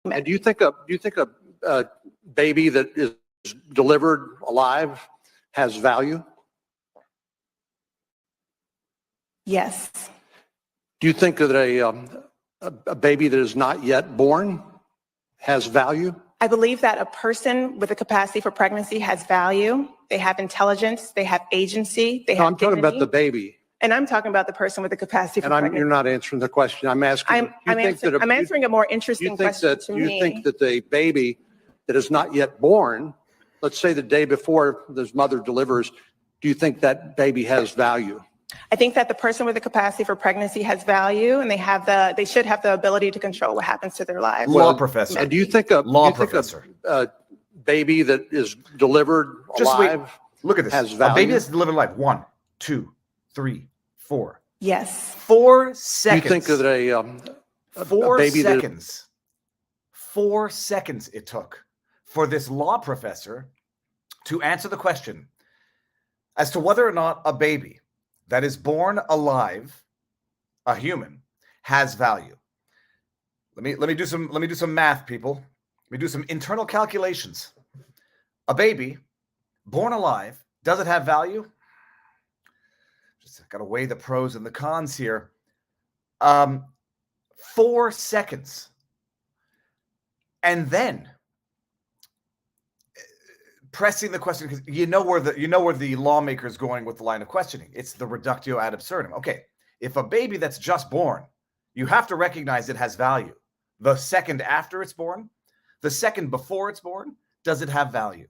And do you think a baby that is delivered alive has value? Yes. Do you think that a baby that is not yet born has value? I believe that a person with a capacity for pregnancy has value. They have intelligence. They have agency. They have I'm talking about the baby. And I'm talking about the person with the capacity for pregnancy. You're not answering the question. I'm asking. I'm answering a more interesting question to me. You think that the baby that is not yet born, let's say the day before this mother delivers, do you think that baby has value? I think that the person with the capacity for pregnancy has value, and they should have the ability to control what happens to their lives. Law professor. And do you think a baby that is delivered alive Look at this. Has value? A baby that's delivered alive. 1, 2, 3, 4. Yes. 4 seconds. Do you think that a 4 baby seconds. 4 seconds it took for this law professor to answer the question as to whether or not a baby that is born alive, a human, has value. Let me do some math, people. Let me do some internal calculations. A baby born alive, does it have value? Just got to weigh the pros and the cons here. 4 seconds. And then pressing the question, because you know where the lawmaker is going with the line of questioning. It's the reductio ad absurdum. Okay, if a baby that's just born, you have to recognize it has value. The second after it's born, the second before it's born, does it have value?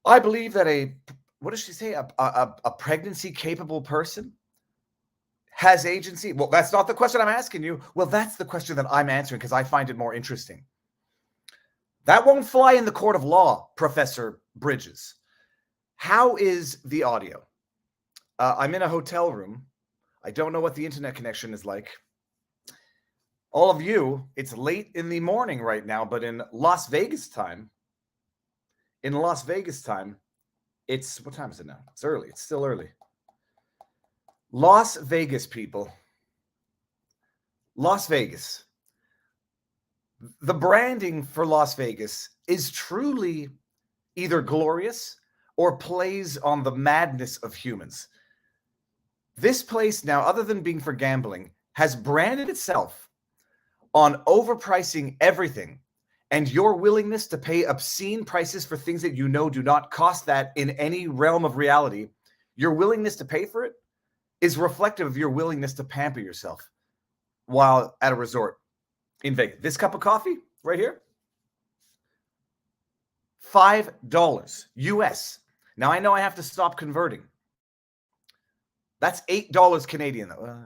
I believe that what does she say? A pregnancy capable person has agency. Well, that's not the question I'm asking you. Well, that's the question that I'm answering because I find it more interesting. That won't fly in the court of law, Professor Bridges. How is the audio? I'm in a hotel room. I don't know what the internet connection is like. All of you, it's late in the morning right now, but in Las Vegas time, it's, what time is it now? It's early. It's still early. Las Vegas, people. Las Vegas. The branding for Las Vegas is truly either glorious or plays on the madness of humans. This place now, other than being for gambling, has branded itself on overpricing everything and your willingness to pay obscene prices for things that you know do not cost that in any realm of reality. Your willingness to pay for it is reflective of your willingness to pamper yourself while at a resort in Vegas. This cup of coffee right here, $5 US. Now I know I have to stop converting. That's $8 Canadian though.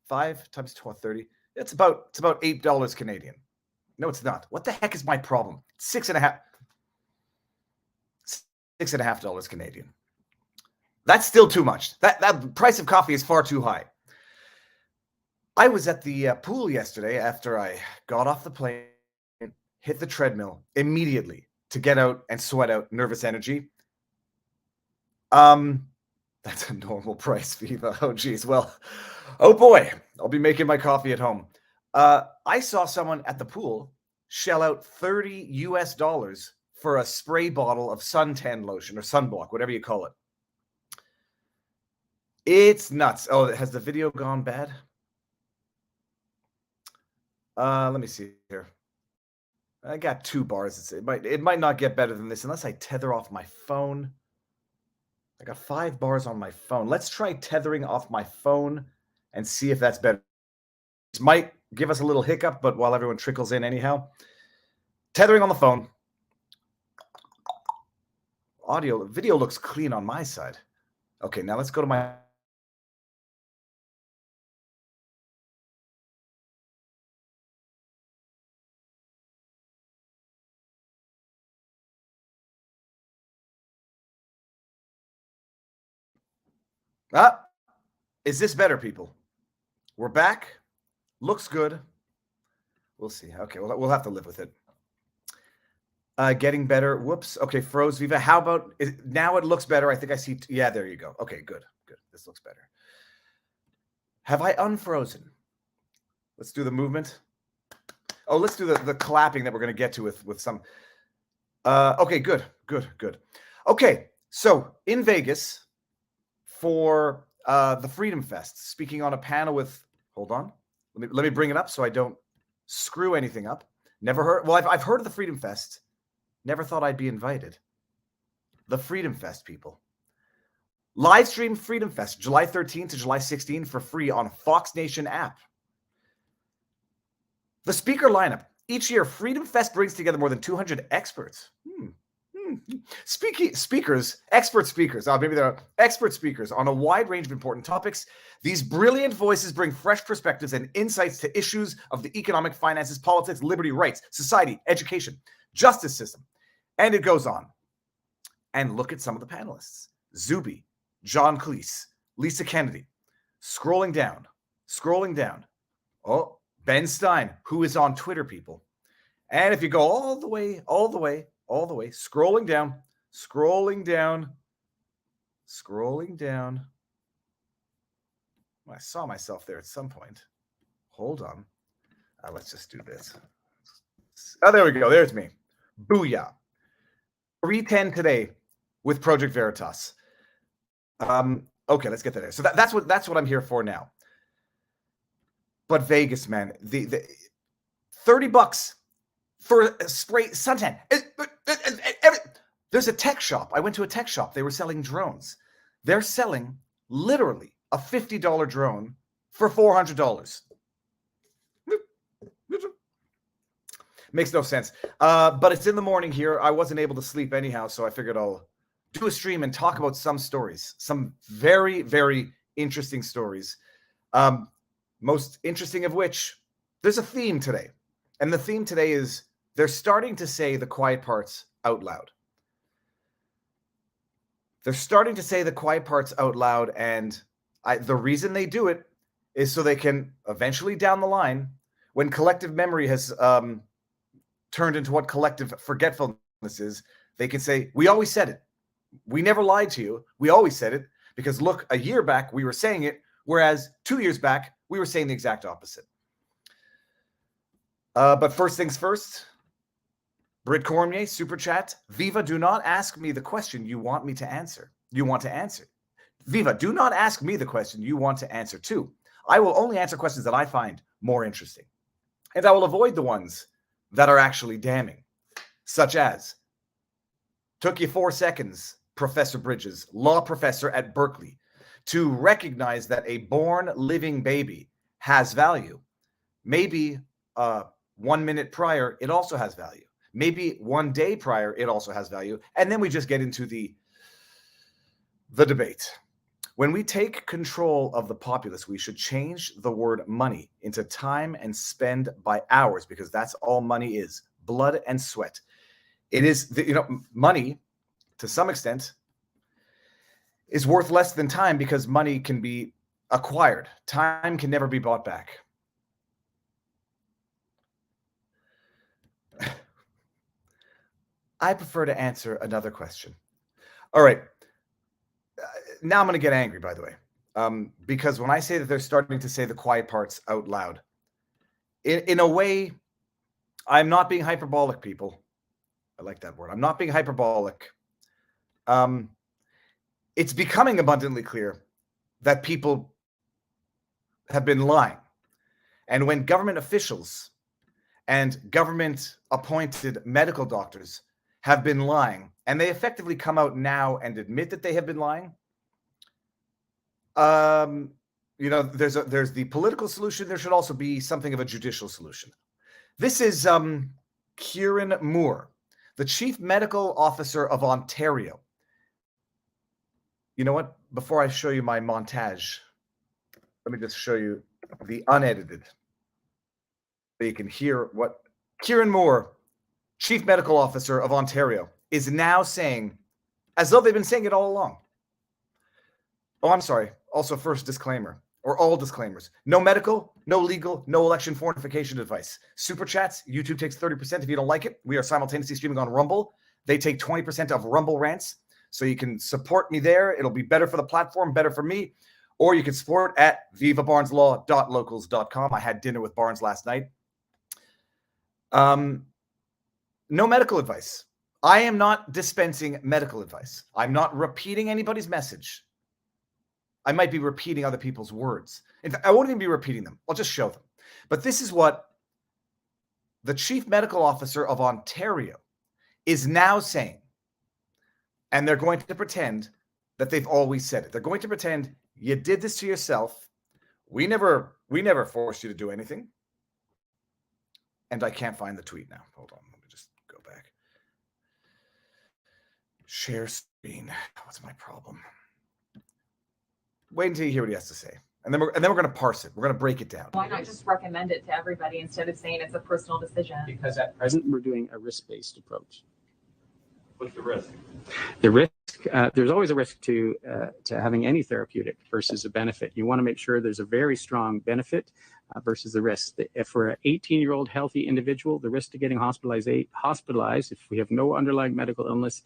5 times 12.30. It's about $8 Canadian. No, it's not. What the heck is my problem? $6.50 Canadian. That's still too much. That price of coffee is far too high. I was at the pool yesterday after I got off the plane, hit the treadmill immediately to get out and sweat out nervous energy. That's a normal price, Viva. Oh, geez. Well, oh boy, I'll be making my coffee at home. I saw someone at the pool shell out $30 US for a spray bottle of suntan lotion or sunblock, whatever you call it. It's nuts. Oh, has the video gone bad? Let me see here. I got 2 bars. It might not get better than this unless I tether off my phone. I got 5 bars on my phone. Let's try tethering off my phone and see if that's better. This might give us a little hiccup, but while everyone trickles in anyhow. Tethering on the phone. Video looks clean on my side. Okay, now let's go to my... Is this better, people? We're back. Looks good. We'll see. Okay, we'll have to live with it. Getting better. Whoops. Okay, froze Viva. How about now? It looks better. I think I see. Yeah, there you go. Okay, good. This looks better. Have I unfrozen? Let's do the movement. Oh, let's do the clapping that we're going to get to with some. Okay, good. Okay, so in Vegas for the Freedom Fest, speaking on a panel with. Hold on, let me bring it up so I don't screw anything up. Never heard. Well, I've heard of the Freedom Fest. Never thought I'd be invited. The Freedom Fest, people. Live stream Freedom Fest, July 13th to July 16th for free on Fox Nation app. The speaker lineup. Each year, Freedom Fest brings together more than 200 experts. Expert speakers. Maybe there are expert speakers on a wide range of important topics. These brilliant voices bring fresh perspectives and insights to issues of the economic, finances, politics, liberty, rights, society, education, justice system. And it goes on. And look at some of the panelists. Zuby, John Cleese, Lisa Kennedy. Scrolling down. Oh, Ben Stein, who is on Twitter, people. And if you go all the way, scrolling down. I saw myself there at some point. Hold on. Let's just do this. Oh, there we go. There's me. Booyah. 3:10 today with Project Veritas. Okay, let's get there. So that's what I'm here for now. But Vegas, man, the $30 for a spray suntan. There's a tech shop. I went to a tech shop. They were selling drones. They're selling literally a $50 drone for $400. Makes no sense. But it's in the morning here. I wasn't able to sleep anyhow, so I figured I'll do a stream and talk about some stories, some very, very interesting stories. Most interesting of which, there's a theme today. And the theme today is they're starting to say the quiet parts out loud. They're starting to say the quiet parts out loud. And the reason they do it is so they can eventually down the line, when collective memory has turned into what collective forgetfulness is, they can say, we always said it. We never lied to you. We always said it. Because look, a year back, we were saying it. Whereas 2 years back, we were saying the exact opposite. But first things first, Britt Cormier, Super Chat. Viva, do not ask me the question you want me to answer. You want to answer. Viva, do not ask me the question you want to answer too. I will only answer questions that I find more interesting. And I will avoid the ones that are actually damning, such as, took you 4 seconds, Professor Bridges, law professor at Berkeley, to recognize that a born living baby has value. Maybe 1 minute prior, it also has value. Maybe 1 day prior, it also has value. And then we just get into the debate. When we take control of the populace, we should change the word money into time and spend by hours, because that's all money is, blood and sweat. It is, money, to some extent, is worth less than time because money can be acquired. Time can never be bought back. I prefer to answer another question. All right. Now I'm going to get angry, by the way, because when I say that they're starting to say the quiet parts out loud, in a way, I'm not being hyperbolic, people. I like that word. I'm not being hyperbolic. It's becoming abundantly clear that people have been lying. And when government officials and government-appointed medical doctors have been lying, and they effectively come out now and admit that they have been lying, there's the political solution. There should also be something of a judicial solution. This is Kieran Moore, the Chief Medical Officer of Ontario. You know what? Before I show you my montage, let me just show you the unedited, so you can hear what Kieran Moore, Chief Medical Officer of Ontario, is now saying, as though they've been saying it all along. Oh, I'm sorry. Also, first disclaimer, or all disclaimers. No medical, no legal, no election fortification advice. Super Chats, YouTube takes 30% if you don't like it. We are simultaneously streaming on Rumble. They take 20% of Rumble rants. So you can support me there. It'll be better for the platform, better for me. Or you can support at vivabarneslaw.locals.com. I had dinner with Barnes last night. No medical advice. I am not dispensing medical advice. I'm not repeating anybody's message. I might be repeating other people's words. In fact, I won't even be repeating them. I'll just show them. But this is what the chief medical officer of Ontario is now saying. And they're going to pretend that they've always said it. They're going to pretend you did this to yourself. We never forced you to do anything. And I can't find the tweet now. Hold on. Let me just go back. Share screen. What's my problem? Wait until you hear what he has to say. And then we're going to parse it. We're going to break it down. Why not just recommend it to everybody instead of saying it's a personal decision? Because at present we're doing a risk-based approach. What's the risk? The risk, there's always a risk to having any therapeutic versus a benefit. You want to make sure there's a very strong benefit versus the risk. If for an 18-year-old healthy individual, the risk to getting hospitalized if we have no underlying medical illness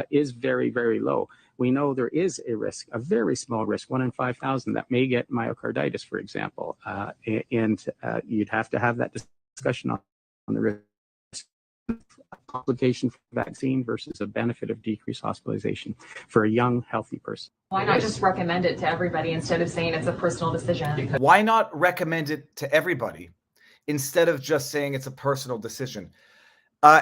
is very, very low. We know there is a risk, a very small risk, 1 in 5,000 that may get myocarditis, for example. And you'd have to have that discussion on the risk. Complication from vaccine versus a benefit of decreased hospitalization for a young, healthy person. Why not just recommend it to everybody instead of saying it's a personal decision? Why not recommend it to everybody instead of just saying it's a personal decision?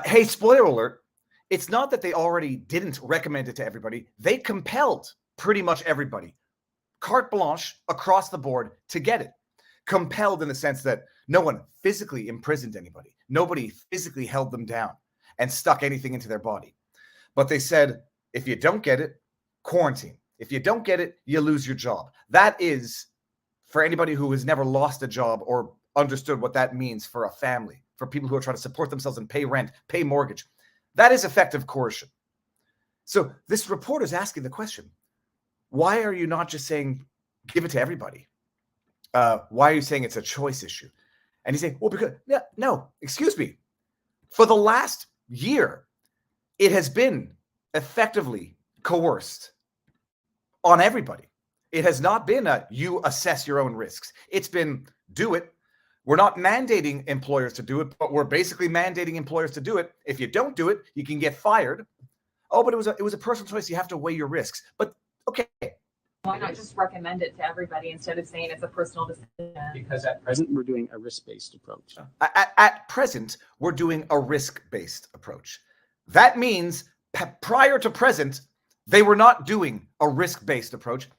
Hey, spoiler alert. It's not that they already didn't recommend it to everybody. They compelled pretty much everybody, carte blanche across the board to get it. Compelled in the sense that no one physically imprisoned anybody. Nobody physically held them down and stuck anything into their body. But they said, if you don't get it, quarantine. If you don't get it, you lose your job. That is, for anybody who has never lost a job or understood what that means for a family, for people who are trying to support themselves and pay rent, pay mortgage, that is effective coercion. So this reporter is asking the question, why are you not just saying, give it to everybody? Why are you saying it's a choice issue? And he's saying, well, because, no, excuse me. For the last year, it has been effectively coerced on everybody. It has not been you assess your own risks. It's been do it. We're not mandating employers to do it, but we're basically mandating employers to do it. If you don't do it, you can get fired. Oh, but it was a personal choice. You have to weigh your risks. But okay. Why not just recommend it to everybody instead of saying it's a personal decision? Because at present we're doing a risk-based approach. At present, we're doing a risk-based approach. That means prior to present, they were not doing a risk-based approach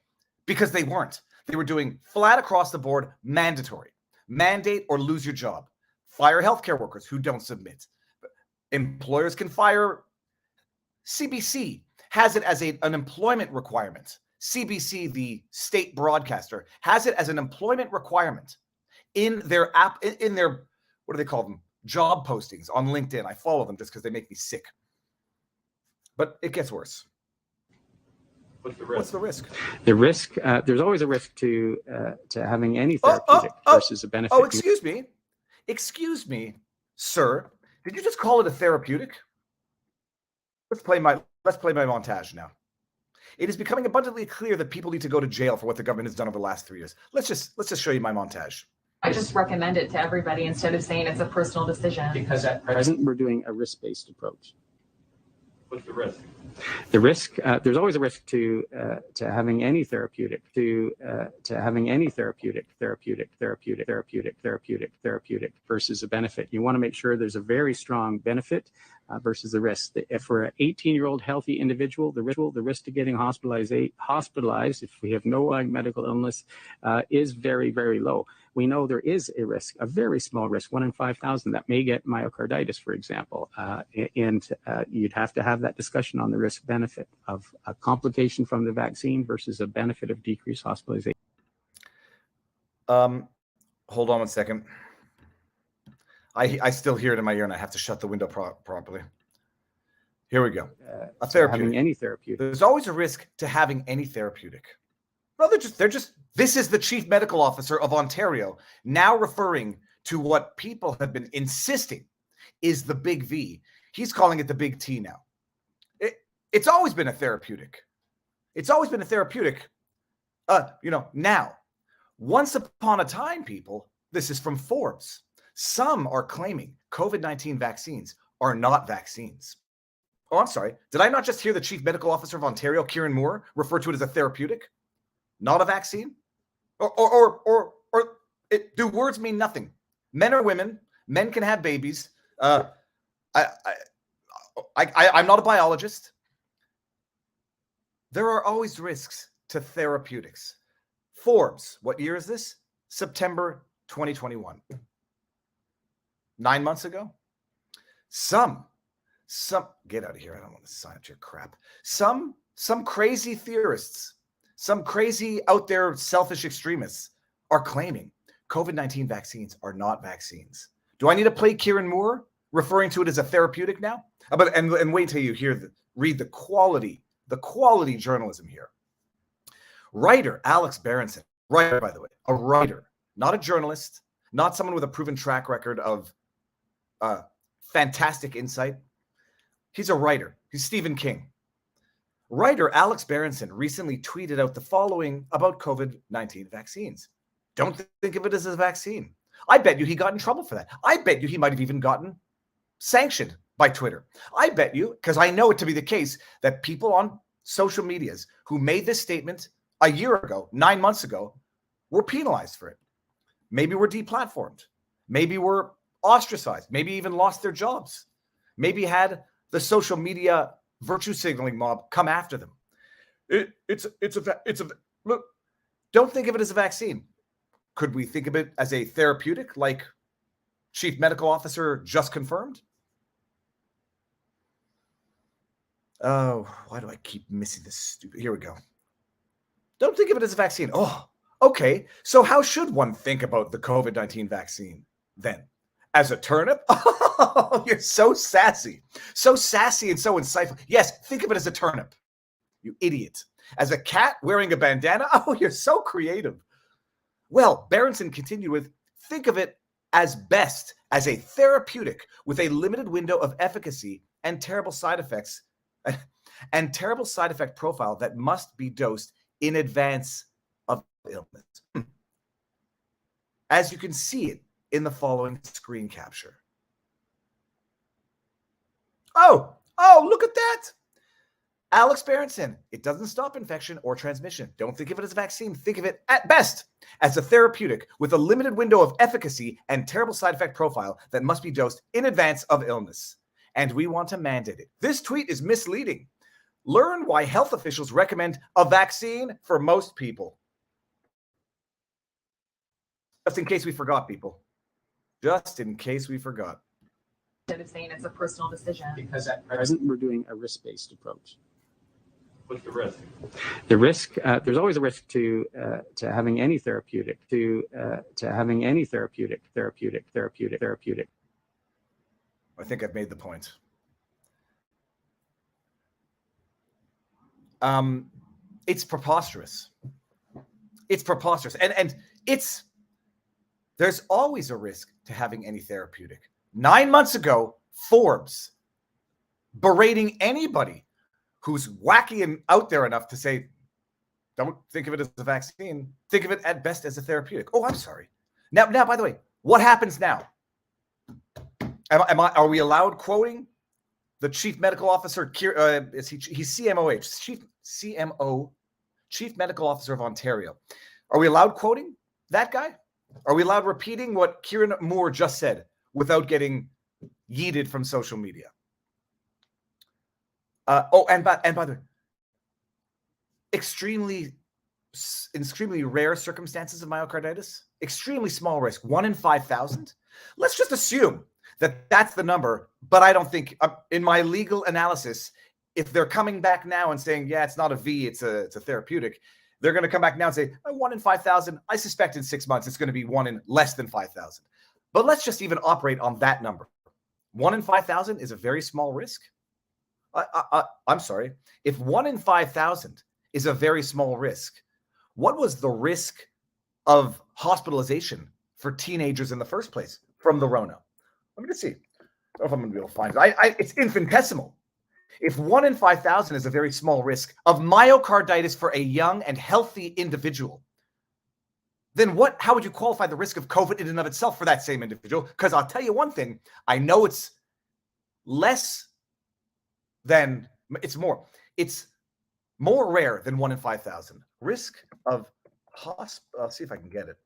because they weren't. They were doing flat across the board, mandatory. Mandate or lose your job. Fire healthcare workers who don't submit. Employers can fire. CBC has it as an employment requirement. CBC, the state broadcaster, has it as an employment requirement in their app, in their, what do they call them? Job postings on LinkedIn. I follow them just because they make me sick. But it gets worse. What's the risk? What's the risk? The risk, there's always a risk to having any therapeutic versus a benefit. Oh, excuse me, sir. Did you just call it a therapeutic? Let's play my montage now. It is becoming abundantly clear that people need to go to jail for what the government has done over the last 3 years. Let's just show you my montage. I just recommend it to everybody instead of saying it's a personal decision. Because at present we're doing a risk-based approach. What's the risk? The risk, there's always a risk to having any therapeutic versus a benefit. You want to make sure there's a very strong benefit versus the risk. If for an 18-year-old healthy individual, the risk to getting hospitalized if we have no medical illness is very, very low. We know there is a risk, a very small risk, 1 in 5,000 that may get myocarditis, for example. And you'd have to have that discussion on the risk benefit of a complication from the vaccine versus a benefit of decreased hospitalization. Hold on 1 second. I still hear it in my ear and I have to shut the window properly. Here we go. A therapeutic. Having any therapeutic. There's always a risk to having any therapeutic. No, they're just, this is the chief medical officer of Ontario now referring to what people have been insisting is the big V. He's calling it the big T now. It's always been a therapeutic. It's always been a therapeutic. Now, once upon a time, people, this is from Forbes. Some are claiming COVID-19 vaccines are not vaccines. Oh, I'm sorry. Did I not just hear the Chief Medical Officer of Ontario, Kieran Moore, refer to it as a therapeutic, not a vaccine? Do words mean nothing? Men are women. Men can have babies. I'm not a biologist. There are always risks to therapeutics. Forbes, what year is this? September 2021. 9 months ago. Some get out of here. I don't want to sign up to your crap. Some crazy theorists, some crazy out there selfish extremists are claiming COVID-19 vaccines are not vaccines. Do I need to play Kieran Moore referring to it as a therapeutic now? And wait till you read the quality journalism here. Writer Alex Berenson, writer, by the way, a writer, not a journalist, not someone with a proven track record of fantastic insight. He's a writer. He's Stephen King. Writer Alex Berenson recently tweeted out the following about COVID-19 vaccines. Don't think of it as a vaccine. I bet you he got in trouble for that. I bet you he might have even gotten sanctioned by Twitter. I bet you, because I know it to be the case, that people on social medias who made this statement a year ago, 9 months ago, were penalized for it. Maybe were deplatformed. Maybe were ostracized. Maybe even lost their jobs. Maybe had the social media virtue signaling mob come after them. Look, don't think of it as a vaccine. Could we think of it as a therapeutic, like Chief Medical Officer just confirmed? Oh, why do I keep missing this stupid? Here we go. Don't think of it as a vaccine. Oh, okay. So how should one think about the COVID-19 vaccine then? As a turnip? Oh, you're so sassy. So sassy and so insightful. Yes, think of it as a turnip. You idiot. As a cat wearing a bandana? Oh, you're so creative. Well, Berenson continued with, think of it as best as a therapeutic with a limited window of efficacy and terrible side effects and terrible side effect profile that must be dosed in advance of illness. As you can see it in the following screen capture. Oh, look at that. Alex Berenson, it doesn't stop infection or transmission. Don't think of it as a vaccine. Think of it at best as a therapeutic with a limited window of efficacy and terrible side effect profile that must be dosed in advance of illness. And we want to mandate it. This tweet is misleading. Learn why health officials recommend a vaccine for most people. Just in case we forgot, people. Just in case we forgot. Instead of saying it's a personal decision. Because at present, we're doing a risk-based approach. What's the risk? The risk, there's always a risk to having any therapeutic, to having any therapeutic. I think I've made the point. It's preposterous. It's preposterous. And there's always a risk to having any therapeutic. 9 months ago, Forbes berating anybody who's wacky and out there enough to say, don't think of it as a vaccine. Think of it at best as a therapeutic. Oh, I'm sorry. Now, by the way, what happens now? Are we allowed quoting the Chief Medical Officer? He's CMOH, Chief Medical Officer of Ontario. Are we allowed quoting that guy? Are we allowed repeating what Kieran Moore just said without getting yeeted from social media? And by the way, extremely rare circumstances of myocarditis, extremely small risk, 1 in 5,000. Let's just assume that that's the number. But I don't think, in my legal analysis, if they're coming back now and saying, yeah, it's not a V, it's a therapeutic, they're going to come back now and say, 1 in 5,000. I suspect in 6 months it's going to be 1 in less than 5,000. But let's just even operate on that number. 1 in 5,000 is a very small risk. I'm sorry. If 1 in 5,000 is a very small risk, what was the risk of hospitalization for teenagers in the first place from the Rona? Let me just see. I don't know if I'm going to be able to find it. It's infinitesimal. If 1 in 5,000 is a very small risk of myocarditis for a young and healthy individual, then how would you qualify the risk of COVID in and of itself for that same individual? Because I'll tell you one thing, I know it's more rare than 1 in 5,000. Risk of I'll see if I can get it.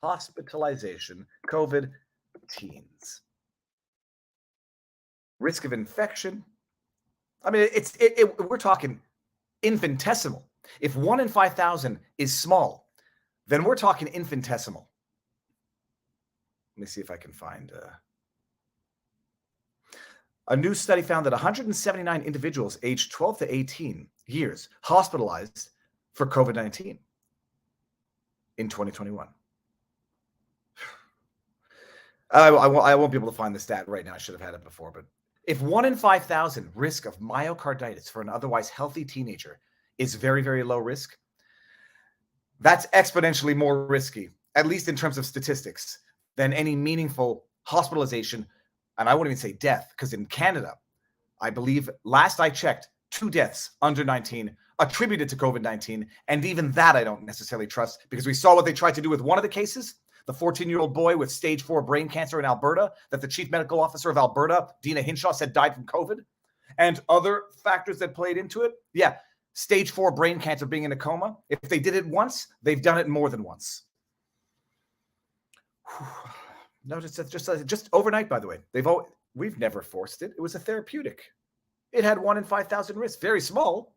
Hospitalization, COVID teens. Risk of infection. I mean, we're talking infinitesimal. If 1 in 5,000 is small, then we're talking infinitesimal. Let me see if I can find a new study found that 179 individuals aged 12 to 18 years hospitalized for COVID-19 in 2021. I won't be able to find the stat right now. I should have had it before. But if 1 in 5,000 risk of myocarditis for an otherwise healthy teenager is very, very low risk, that's exponentially more risky, at least in terms of statistics, than any meaningful hospitalization. And I wouldn't even say death, because in Canada, I believe last I checked, 2 deaths under 19 attributed to COVID-19. And even that I don't necessarily trust, because we saw what they tried to do with one of the cases, the 14-year-old boy with stage 4 brain cancer in Alberta, that the chief medical officer of Alberta, Dina Hinshaw, said died from COVID, and other factors that played into it. Yeah, stage 4 brain cancer, being in a coma. If they did it once, they've done it more than once. No, just overnight, by the way. We've never forced it. It was a therapeutic. It had 1 in 5,000 risk. Very small.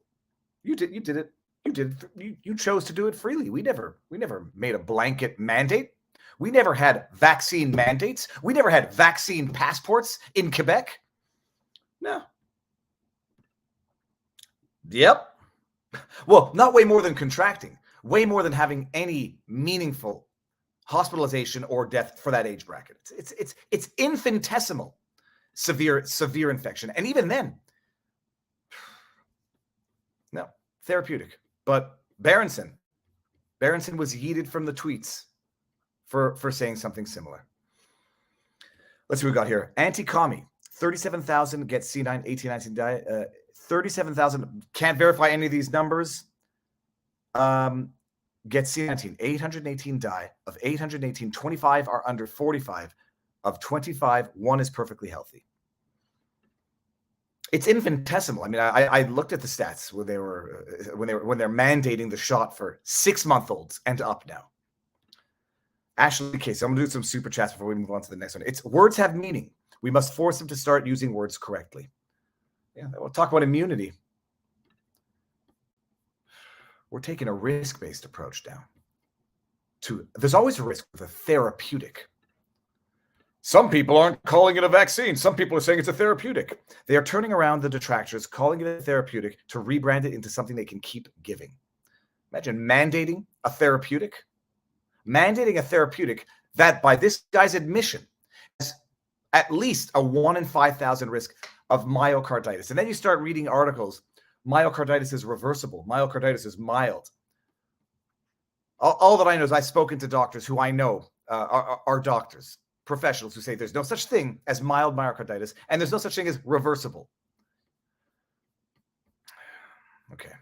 You did it. You chose to do it freely. We never made a blanket mandate. We never had vaccine mandates. We never had vaccine passports in Quebec. No. Yep. Well, not way more than contracting. Way more than having any meaningful hospitalization or death for that age bracket. It's infinitesimal severe infection. And even then, no, therapeutic. But Berenson was yeeted from the tweets for saying something similar. Let's see what we got here. Anti-commie, 37,000 get C9, 18, 19 die. 37,000, can't verify any of these numbers. Get C19, 818 die. Of 818, 25 are under 45. Of 25, 1 is perfectly healthy. It's infinitesimal. I mean, I looked at the stats when they're mandating the shot for 6-month-olds and up now. Ashley Case, I'm gonna do some super chats before we move on to the next one. It's words have meaning. We must force them to start using words correctly. Yeah, we'll talk about immunity. We're taking a risk-based approach now. There's always a risk with a therapeutic. Some people aren't calling it a vaccine. Some people are saying it's a therapeutic. They are turning around the detractors, calling it a therapeutic, to rebrand it into something they can keep giving. Imagine mandating a therapeutic. Mandating a therapeutic that, by this guy's admission, has at least a 1 in 5,000 risk of myocarditis. And then you start reading articles. Myocarditis is reversible. Myocarditis is mild. All that I know is I've spoken to doctors who I know are doctors, professionals, who say there's no such thing as mild myocarditis, and there's no such thing as reversible. Okay.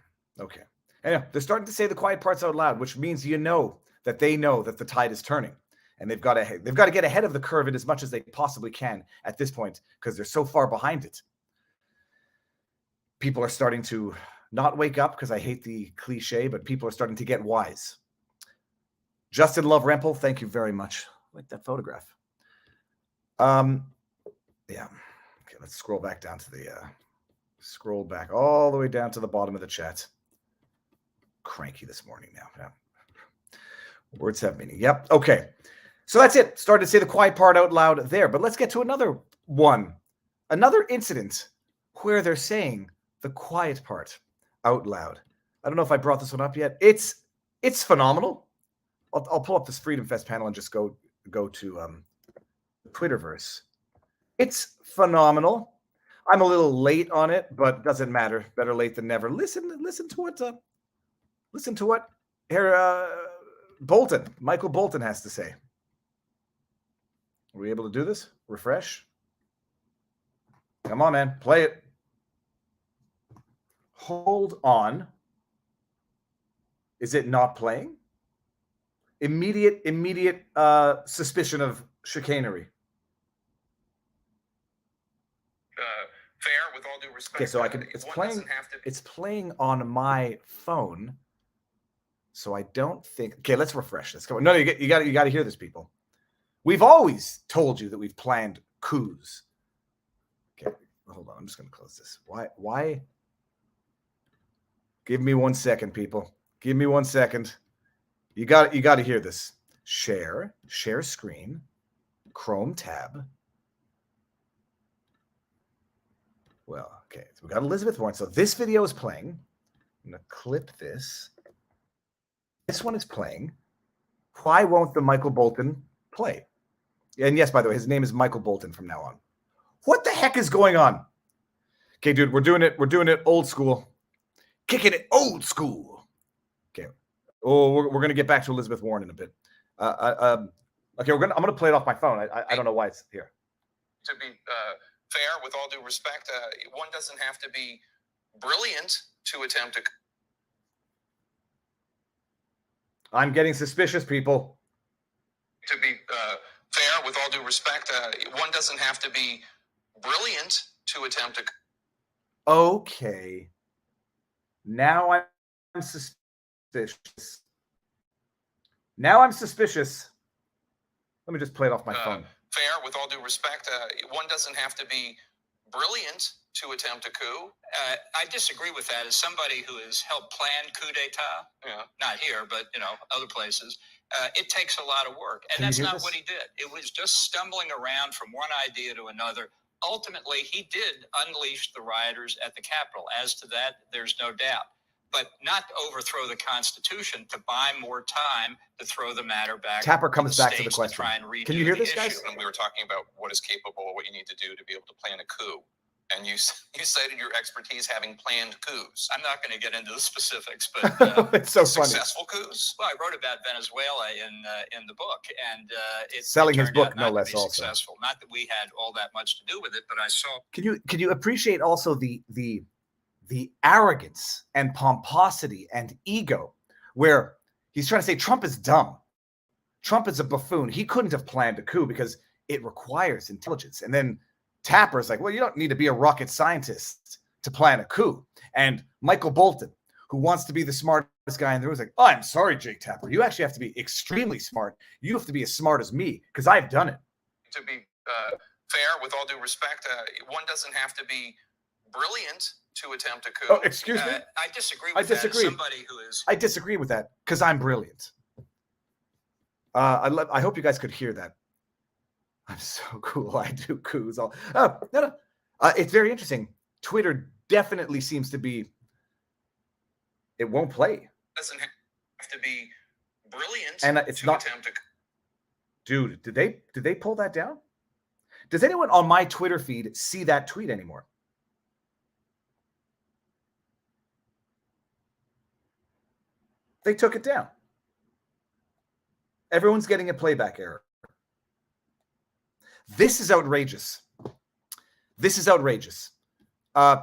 Anyway, they're starting to say the quiet parts out loud, which means they know that the tide is turning, and they've got to get ahead of the curve in as much as they possibly can at this point, because they're so far behind it. People are starting to not wake up, because I hate the cliche, but people are starting to get wise. Justin Love Rempel, thank you very much. I like that photograph. Yeah. Okay, let's scroll back down to scroll back all the way down to the bottom of the chat. Cranky this morning now. Yeah. Words have meaning. Yep. Okay. So that's it. Started to say the quiet part out loud there, but let's get to another one. Another incident where they're saying the quiet part out loud. I don't know if I brought this one up yet. It's phenomenal. I'll pull up this Freedom Fest panel and just go to Twitterverse. It's phenomenal. I'm a little late on it, but doesn't matter. Better late than never. Listen to what Michael Bolton has to say. Are we able to do this? Refresh. Come on, man. Play it. Hold on. Is it not playing? Immediate suspicion of chicanery. Fair, with all due respect. Okay, so I can. It's playing. It's playing on my phone, so I don't think. Okay, let's refresh this. Come on. No, you got to hear this, people. We've always told you that we've planned coups. Okay, hold on. I'm just going to close this. Why? Give me 1 second, people. Give me 1 second. You got to hear this. Share screen, Chrome tab. Well, okay, so we got Elizabeth Warren. So this video is playing. I'm going to clip this. This one is playing. Why won't the Michael Bolton play? And yes, by the way, his name is Michael Bolton from now on. What the heck is going on? Okay, dude, we're doing it old school. Kicking it old school. Okay. Oh, we're going to get back to Elizabeth Warren in a bit. Okay, I'm going to play it off my phone. I don't know why it's here. To be fair, with all due respect, one doesn't have to be brilliant to attempt to. I'm getting suspicious, people. To be fair, with all due respect, one doesn't have to be brilliant to attempt to. Okay. Now I'm suspicious. Let me just play it off my phone. Fair, with all due respect, one doesn't have to be brilliant to attempt a coup. I disagree with that. As somebody who has helped plan coup d'etat, not here, but other places, it takes a lot of work, and that's not what he did. It was just stumbling around from one idea to another. Ultimately, he did unleash the rioters at the Capitol. As to that, there's no doubt. But not overthrow the Constitution to buy more time to throw the matter back. Tapper comes back to the states question. try and redo Can you hear the this, issue. guys? When we were talking about what is capable, what you need to do to be able to plan a coup, and you cited your expertise having planned coups. I'm not going to get into the specifics, but it's so funny. Successful coups. well, I wrote about Venezuela in the book, and it's Selling his turned book, out no not to less, be also. successful. Not that we had all that much to do with it, but I saw. Can you appreciate also the arrogance and pomposity and ego where he's trying to say Trump is dumb. Trump is a buffoon. He couldn't have planned a coup because it requires intelligence. And then Tapper's like, well, you don't need to be a rocket scientist to plan a coup. And Michael Bolton, who wants to be the smartest guy in the room, is like, oh, I'm sorry, Jake Tapper. You actually have to be extremely smart. You have to be as smart as me because I've done it. To be fair, with all due respect, one doesn't have to be brilliant to attempt a coup. Oh, excuse me? I disagree I with that. disagree. As somebody who is. I disagree with that because I'm brilliant. I hope you guys could hear that. I'm so cool. I do coups. No. It's very interesting. Twitter definitely seems to be. It won't play. Doesn't have to be brilliant And it's to not. attempt a coup. Dude, did they pull that down? Does anyone on my Twitter feed see that tweet anymore? They took it down. Everyone's getting a playback error. This is outrageous. This is outrageous. I'm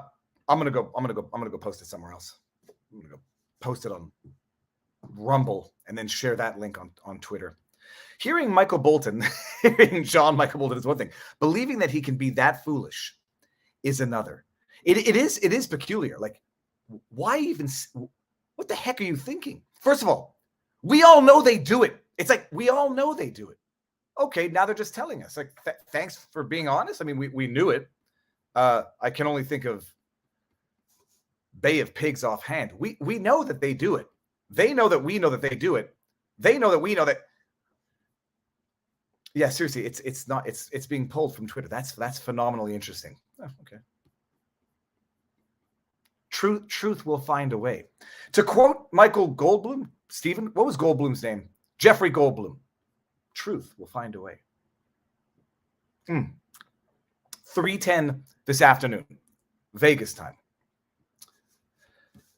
gonna go post it somewhere else. I'm gonna go post it on Rumble and then share that link on Twitter. Hearing Michael Bolton, hearing John Michael Bolton is one thing. Believing that he can be that foolish is another. It is peculiar. Like, why even? What the heck are you thinking? First of all, we all know they do it. It's like we all know they do it. Okay, now they're just telling us. Like, thanks for being honest. I mean, we knew it. I can only think of Bay of Pigs offhand. We know that they do it. They know that we know that they do it. They know that we know that. Yeah, seriously, it's being pulled from Twitter. That's phenomenally interesting. Oh, okay. Truth will find a way. To quote Michael Goldblum, Stephen, what was Goldblum's name? Jeffrey Goldblum. Truth will find a way. 3:10 this afternoon, Vegas time.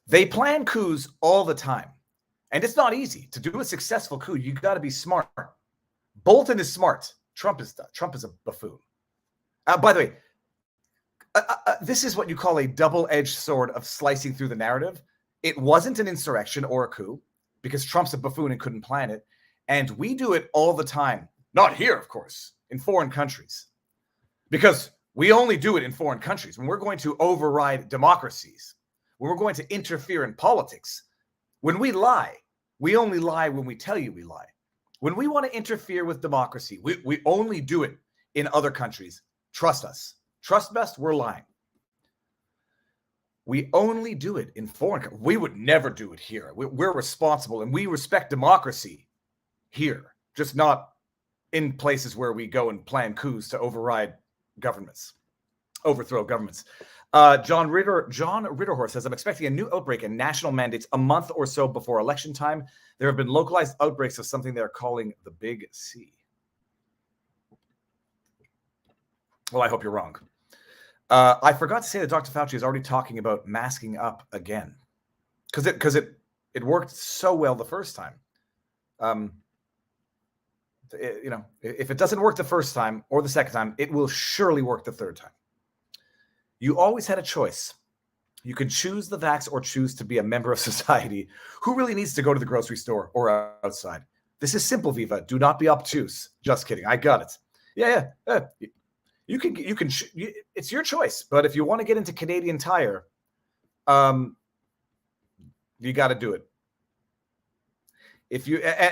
They plan coups all the time. And it's not easy. To do a successful coup, you got to be smart. Bolton is smart. Trump is a buffoon. By the way, this is what you call a double-edged sword of slicing through the narrative. It wasn't an insurrection or a coup because Trump's a buffoon and couldn't plan it. And we do it all the time. Not here, of course, in foreign countries. Because we only do it in foreign countries. When we're going to override democracies, when we're going to interfere in politics, when we lie, we only lie when we tell you we lie. When we want to interfere with democracy, we only do it in other countries. Trust us. Trust us, we're lying. We only do it in foreign countries. We would never do it here. We're responsible and we respect democracy here, just not in places where we go and plan coups to override governments, overthrow governments. John Ritterhorst says, I'm expecting a new outbreak and national mandates a month or so before election time. There have been localized outbreaks of something they're calling the Big C. Well, I hope you're wrong. I forgot to say that Dr. Fauci is already talking about masking up again, because it worked so well the first time. If it doesn't work the first time or the second time, it will surely work the third time. You always had a choice. You could choose the vax or choose to be a member of society. Who really needs to go to the grocery store or outside? This is simple, Viva. Do not be obtuse. Just kidding. I got it. Yeah. You can. It's your choice. But if you want to get into Canadian Tire, you got to do it.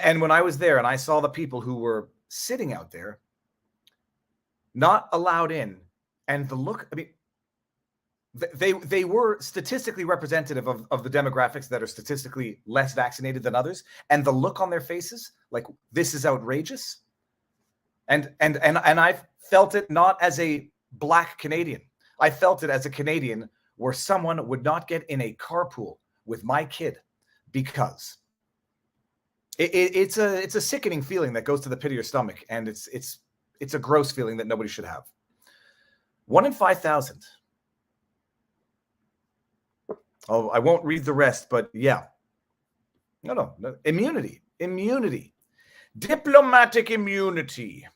And when I was there and I saw the people who were sitting out there, not allowed in, and the look, I mean, they were statistically representative of the demographics that are statistically less vaccinated than others, and the look on their faces, like, this is outrageous. And I've felt it not as a Black Canadian. I felt it as a Canadian where someone would not get in a carpool with my kid because it's a sickening feeling that goes to the pit of your stomach, and it's a gross feeling that nobody should have. 1 in 5,000. Oh, I won't read the rest, but yeah. No. Immunity. Diplomatic immunity.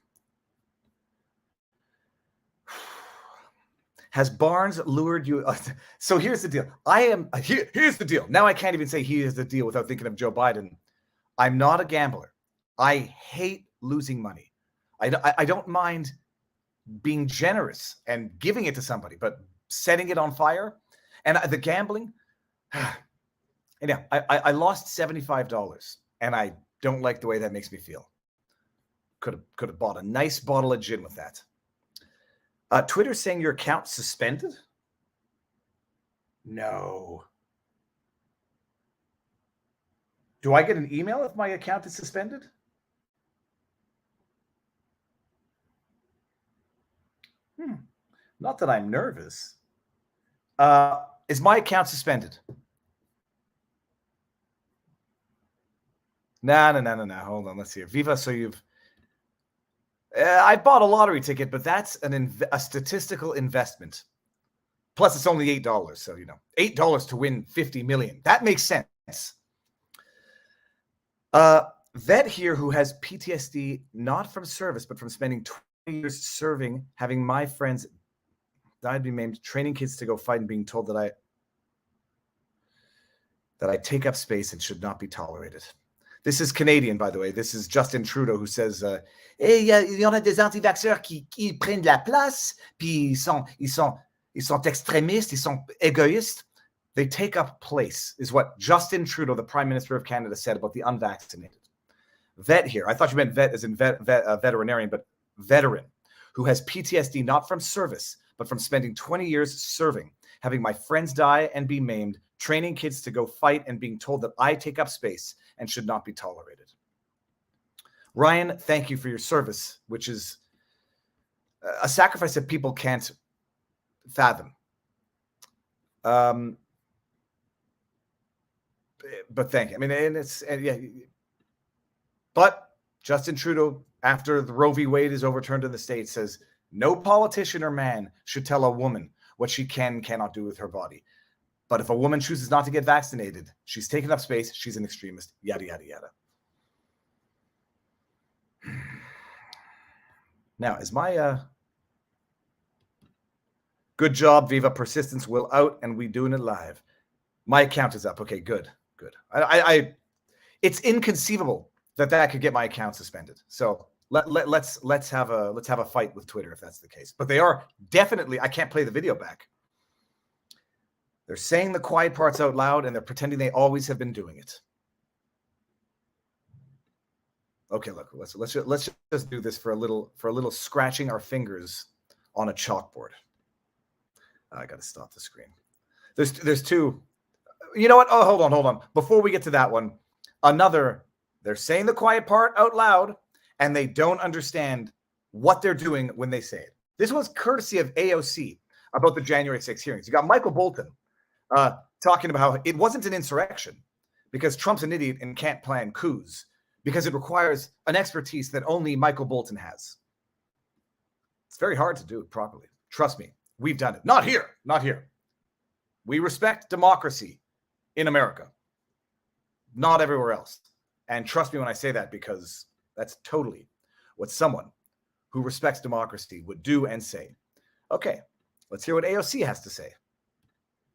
Has Barnes lured you? So here's the deal. Here's the deal. Now I can't even say here's the deal without thinking of Joe Biden. I'm not a gambler. I hate losing money. I don't mind being generous and giving it to somebody, but setting it on fire and the gambling. Yeah, I lost $75, and I don't like the way that makes me feel. Could have bought a nice bottle of gin with that. Twitter saying your account suspended? No. Do I get an email if my account is suspended? Not that I'm nervous. Is my account suspended? No. Hold on. Let's see here. Viva, so you've... I bought a lottery ticket, but that's a statistical investment. Plus, it's only $8. So, $8 to win 50 million. That makes sense. Vet here who has PTSD, not from service, but from spending 20 years serving, having my friends died, be maimed, training kids to go fight, and being told that I take up space and should not be tolerated. This is Canadian, by the way. This is Justin Trudeau who says, il y en a des anti-vaxxeurs qui prennent de la place, puis ils sont extrémistes, ils sont égoïstes. They take up place, is what Justin Trudeau, the Prime Minister of Canada, said about the unvaccinated. Vet here. I thought you meant vet as in veterinarian, but veteran who has PTSD not from service, but from spending 20 years serving, having my friends die and be maimed, training kids to go fight, and being told that I take up space and should not be tolerated. Ryan, thank you for your service, which is a sacrifice that people can't fathom. But thank you. I mean, yeah. But Justin Trudeau, after the Roe v. Wade is overturned in the States, says no politician or man should tell a woman what she cannot do with her body. But if a woman chooses not to get vaccinated, she's taken up space, she's an extremist, yada, yada, yada. Now, is my good job, Viva, persistence will out, and we doing it live. My account is up. Okay, good. I it's inconceivable that could get my account suspended. So let's have a fight with Twitter if that's the case. But they are definitely, I can't play the video back. They're saying the quiet parts out loud and they're pretending they always have been doing it. Okay, look, let's just do this for a little scratching our fingers on a chalkboard. I got to stop the screen. There's two. You know what? Oh, hold on. Before we get to that one, they're saying the quiet part out loud and they don't understand what they're doing when they say it. This was courtesy of AOC about the January 6th hearings. You got Michael Bolton talking about how it wasn't an insurrection because Trump's an idiot and can't plan coups because it requires an expertise that only Michael Bolton has. It's very hard to do it properly. Trust me, we've done it. Not here. We respect democracy in America, not everywhere else. And trust me when I say that, because that's totally what someone who respects democracy would do and say. Okay, let's hear what AOC has to say.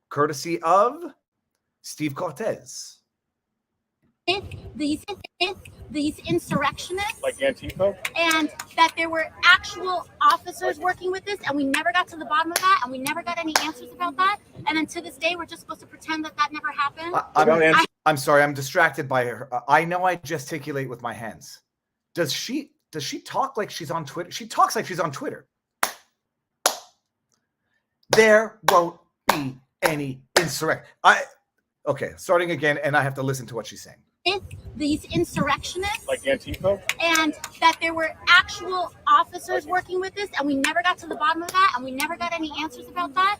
Courtesy of Steve Cortez. These insurrectionists, Like Antifa? and that there were actual officers working with this, and we never got to the bottom of that, and we never got any answers about that, and then to this day we're just supposed to pretend that never happened. I'm sorry, I'm distracted by her. I know I gesticulate with my hands. Does she talk like she's on Twitter? She talks like she's on Twitter. There won't be any insurrection. Okay, starting again, and I have to listen to what she's saying. These insurrectionists, Like Antifa? and that there were actual officers working with this, and we never got to the bottom of that, and we never got any answers about that.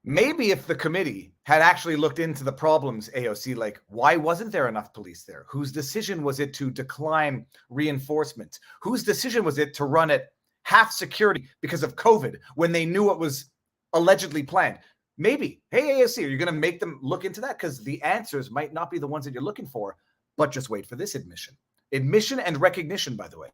Maybe if the committee had actually looked into the problems, AOC, like why wasn't there enough police there? Whose decision was it to decline reinforcement? Whose decision was it to run at half security because of COVID when they knew it was allegedly planned? Maybe, hey, AOC, are you going to make them look into that? Because the answers might not be the ones that you're looking for, but just wait for this admission. Admission and recognition, by the way.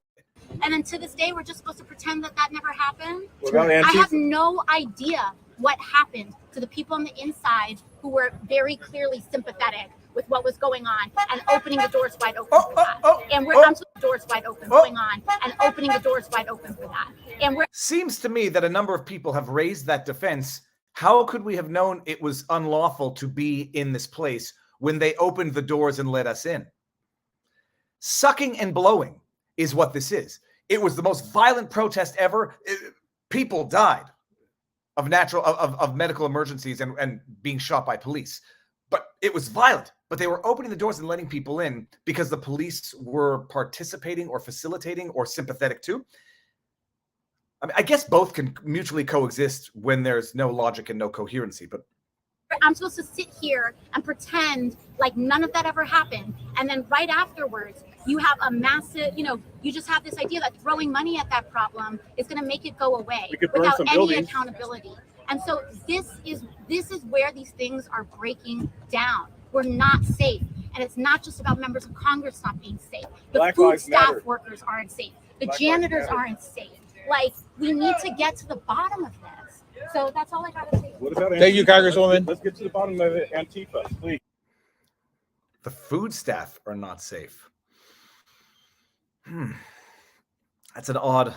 And then to this day, we're just supposed to pretend that never happened. What about I Antifa? have no idea what happened to the people on the inside who were very clearly sympathetic with what was going on and opening the doors wide open for that. And we're I'm the doors wide open going on and opening the doors wide open for that. And we're Seems to me that a number of people have raised that defense. How could we have known it was unlawful to be in this place when they opened the doors and let us in? Sucking and blowing is what this is. It was the most violent protest ever. People died of medical emergencies and being shot by police. But it was violent. But they were opening the doors and letting people in because the police were participating or facilitating or sympathetic to. I mean, I guess both can mutually coexist when there's no logic and no coherency, but I'm supposed to sit here and pretend like none of that ever happened. And then right afterwards, you have a massive, you just have this idea that throwing money at that problem is going to make it go away without any accountability. And so this is where these things are breaking down. We're not safe. And it's not just about members of Congress not being safe. The food staff workers aren't safe. The janitors aren't safe. Like, we need to get to the bottom of this. So that's all I got to say. What about Antifa? Thank you, Congresswoman. Let's get to the bottom of it. Antifa, please. the food staff are not safe. That's an odd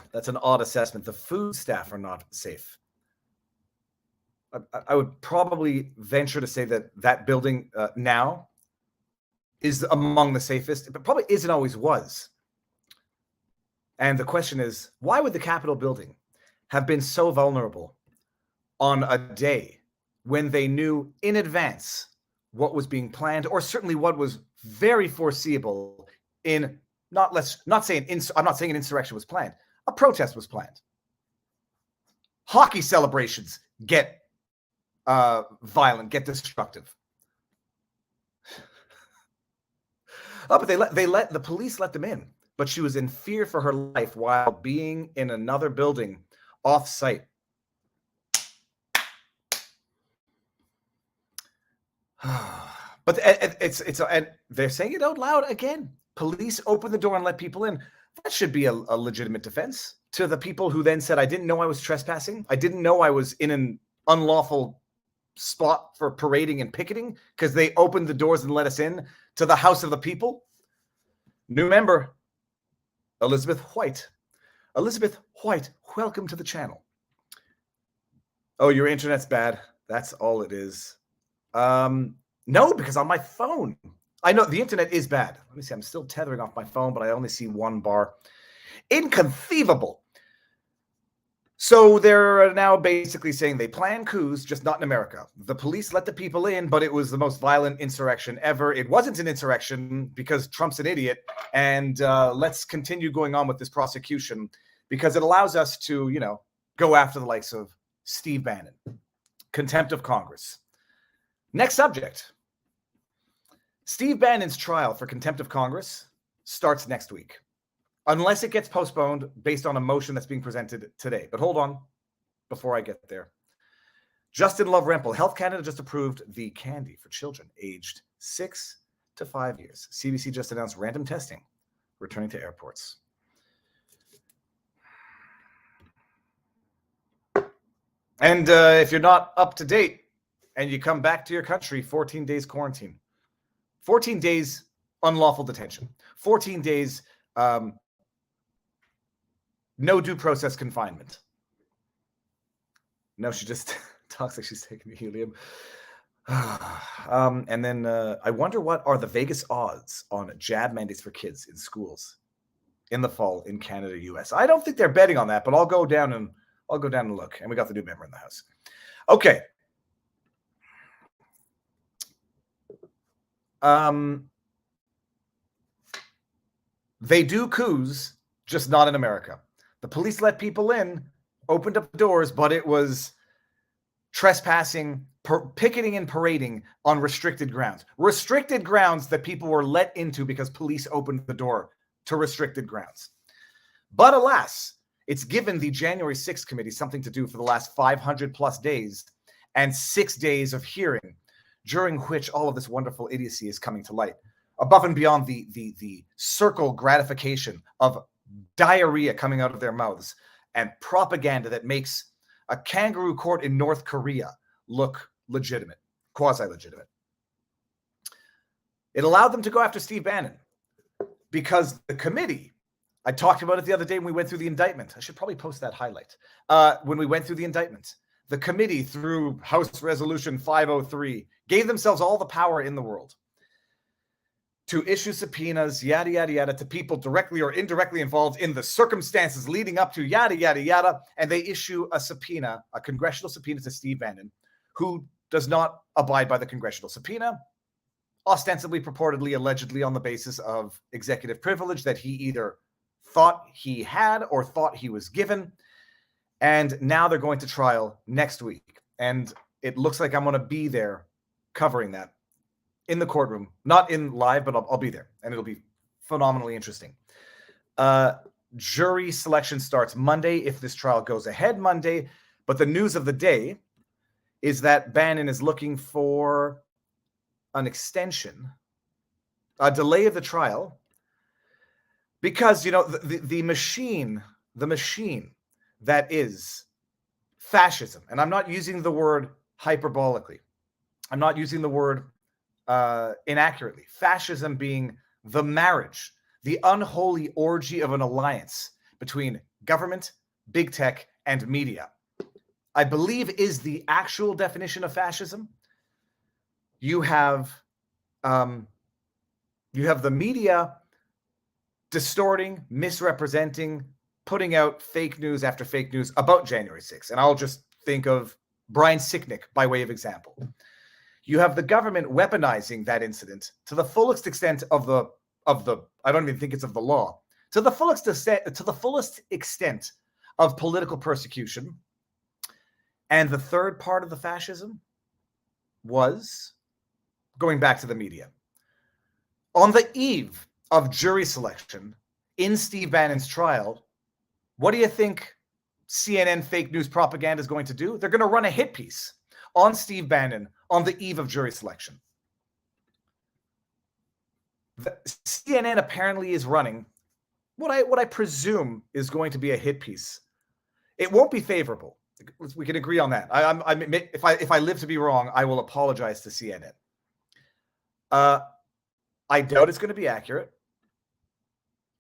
assessment. The food staff are not safe. I would probably venture to say that building now is among the safest, but probably isn't always was. And the question is, why would the Capitol building have been so vulnerable on a day when they knew in advance what was being planned, or certainly what was very foreseeable in I'm not saying an insurrection was planned. A protest was planned. Hockey celebrations get violent, get destructive. Oh, but the police let them in, but she was in fear for her life while being in another building off-site. But and they're saying it out loud again. Police open the door and let people in. That should be a legitimate defense to the people who then said, I didn't know I was trespassing. I didn't know I was in an unlawful spot for parading and picketing because they opened the doors and let us in to the house of the people. New member, Elizabeth White. Elizabeth White, welcome to the channel. Oh, your internet's bad. That's all it is. No, because on my phone. I know the internet is bad. Let me see. I'm still tethering off my phone, but I only see one bar. Inconceivable. So they're now basically saying they plan coups, just not in America. The police let the people in, but it was the most violent insurrection ever. It wasn't an insurrection because Trump's an idiot. And let's continue going on with this prosecution because it allows us to, you know, go after the likes of Steve Bannon. Contempt of Congress. Next subject. Steve Bannon's trial for contempt of Congress starts next week, unless it gets postponed based on a motion that's being presented today. But hold on, before I get there. Justin Love Rempel, Health Canada just approved the candy for children aged 6 to 5 years. CBC just announced random testing returning to airports. And if you're not up to date and you come back to your country, 14 days quarantine. 14 days unlawful detention. 14 days no due process confinement. No, she just talks like she's taking the helium. And then I wonder what are the Vegas odds on jab mandates for kids in schools in the fall in Canada, US. I don't think they're betting on that, but I'll go down and look. And we got the new member in the house. Okay. They do coups, just not in America. The police let people in, opened up doors, but it was trespassing, picketing and parading on restricted grounds. Restricted grounds that people were let into because police opened the door to restricted grounds. But alas, it's given the January 6th committee something to do for the last 500 plus days and 6 days of hearing, during which all of this wonderful idiocy is coming to light, above and beyond the circle gratification of diarrhea coming out of their mouths and propaganda that makes a kangaroo court in North Korea look legitimate, quasi-legitimate. It allowed them to go after Steve Bannon because the committee, I talked about it the other day when we went through the indictment. I should probably post that highlight. When we went through the indictment, the committee, through House Resolution 503, gave themselves all the power in the world to issue subpoenas, yada, yada, yada, to people directly or indirectly involved in the circumstances leading up to yada, yada, yada. And they issue a subpoena, a congressional subpoena to Steve Bannon, who does not abide by the congressional subpoena, ostensibly, purportedly, allegedly on the basis of executive privilege that he either thought he had or thought he was given. And now they're going to trial next week. And it looks like I'm going to be there covering that in the courtroom, not in live, but I'll be there, and it'll be phenomenally interesting. Jury selection starts Monday if this trial goes ahead Monday. But the news of the day is that Bannon is looking for an extension, a delay of the trial, because, you know, the machine that is fascism, and I'm not using the word hyperbolically, I'm not using the word inaccurately. Fascism being the marriage, the unholy orgy of an alliance between government, big tech, and media, I believe is the actual definition of fascism. You have the media distorting, misrepresenting, putting out fake news after fake news about January 6th. And I'll just think of Brian Sicknick by way of example. You have the government weaponizing that incident to the fullest extent of the I don't even think it's of the law, to the fullest extent of political persecution. And the third part of the fascism was going back to the media. On the eve of jury selection in Steve Bannon's trial, what do you think CNN fake news propaganda is going to do? They're going to run a hit piece on Steve Bannon on the eve of jury selection. CNN apparently is running what I presume is going to be a hit piece. It won't be favorable. We can agree on that. If I live to be wrong, I will apologize to CNN. I doubt it's going to be accurate.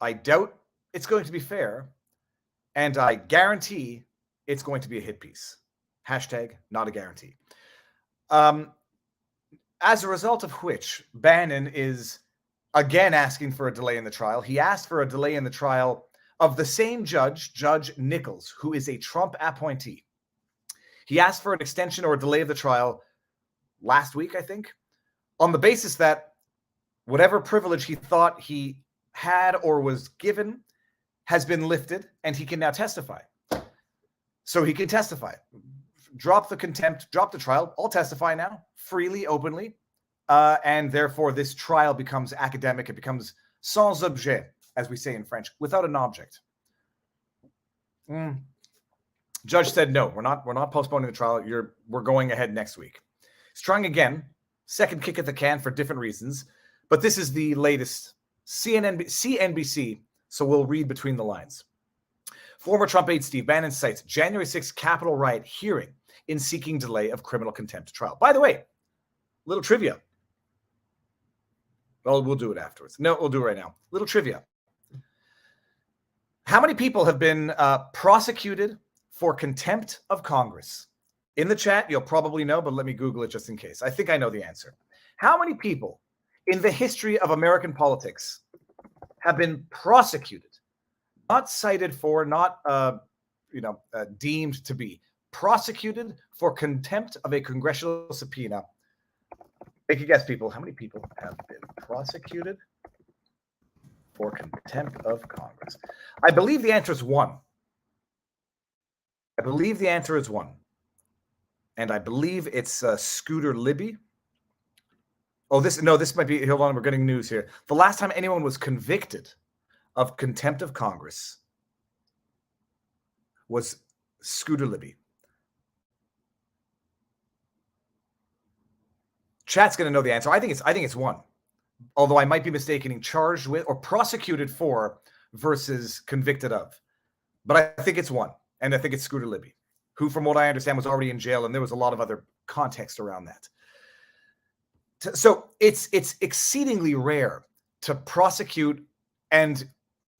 I doubt it's going to be fair, and I guarantee it's going to be a hit piece. Hashtag not a guarantee. As a result of which, Bannon is again asking for a delay in the trial. He asked for a delay in the trial of the same judge, Judge Nichols, who is a Trump appointee. He asked for an extension or a delay of the trial last week, I think, on the basis that whatever privilege he thought he had or was given has been lifted, and he can now testify. So he can testify. Drop the contempt, drop the trial. I'll testify now, freely, openly. And therefore, this trial becomes academic. It becomes sans objet, as we say in French, without an object. Judge said, no, we're not postponing the trial. We're going ahead next week. He's trying again, second kick at the can for different reasons. But this is the latest CNBC, so we'll read between the lines. Former Trump aide Steve Bannon cites January 6th Capitol riot hearing in seeking delay of criminal contempt trial. By the way, little trivia. Well, we'll do it afterwards. No, we'll do it right now. Little trivia. How many people have been prosecuted for contempt of Congress? In the chat, you'll probably know, but let me Google it just in case. I think I know the answer. How many people in the history of American politics have been prosecuted, not cited for, not deemed to be, prosecuted for contempt of a congressional subpoena? Take a guess, people. How many people have been prosecuted for contempt of Congress? I believe the answer is one. I believe the answer is one. And I believe it's Scooter Libby. Oh, this might be, hold on, we're getting news here. The last time anyone was convicted of contempt of Congress was Scooter Libby. Chat's going to know the answer. I think it's one. Although I might be mistaken, charged with or prosecuted for versus convicted of. But I think it's one. And I think it's Scooter Libby, who, from what I understand, was already in jail, and there was a lot of other context around that. So it's exceedingly rare to prosecute, and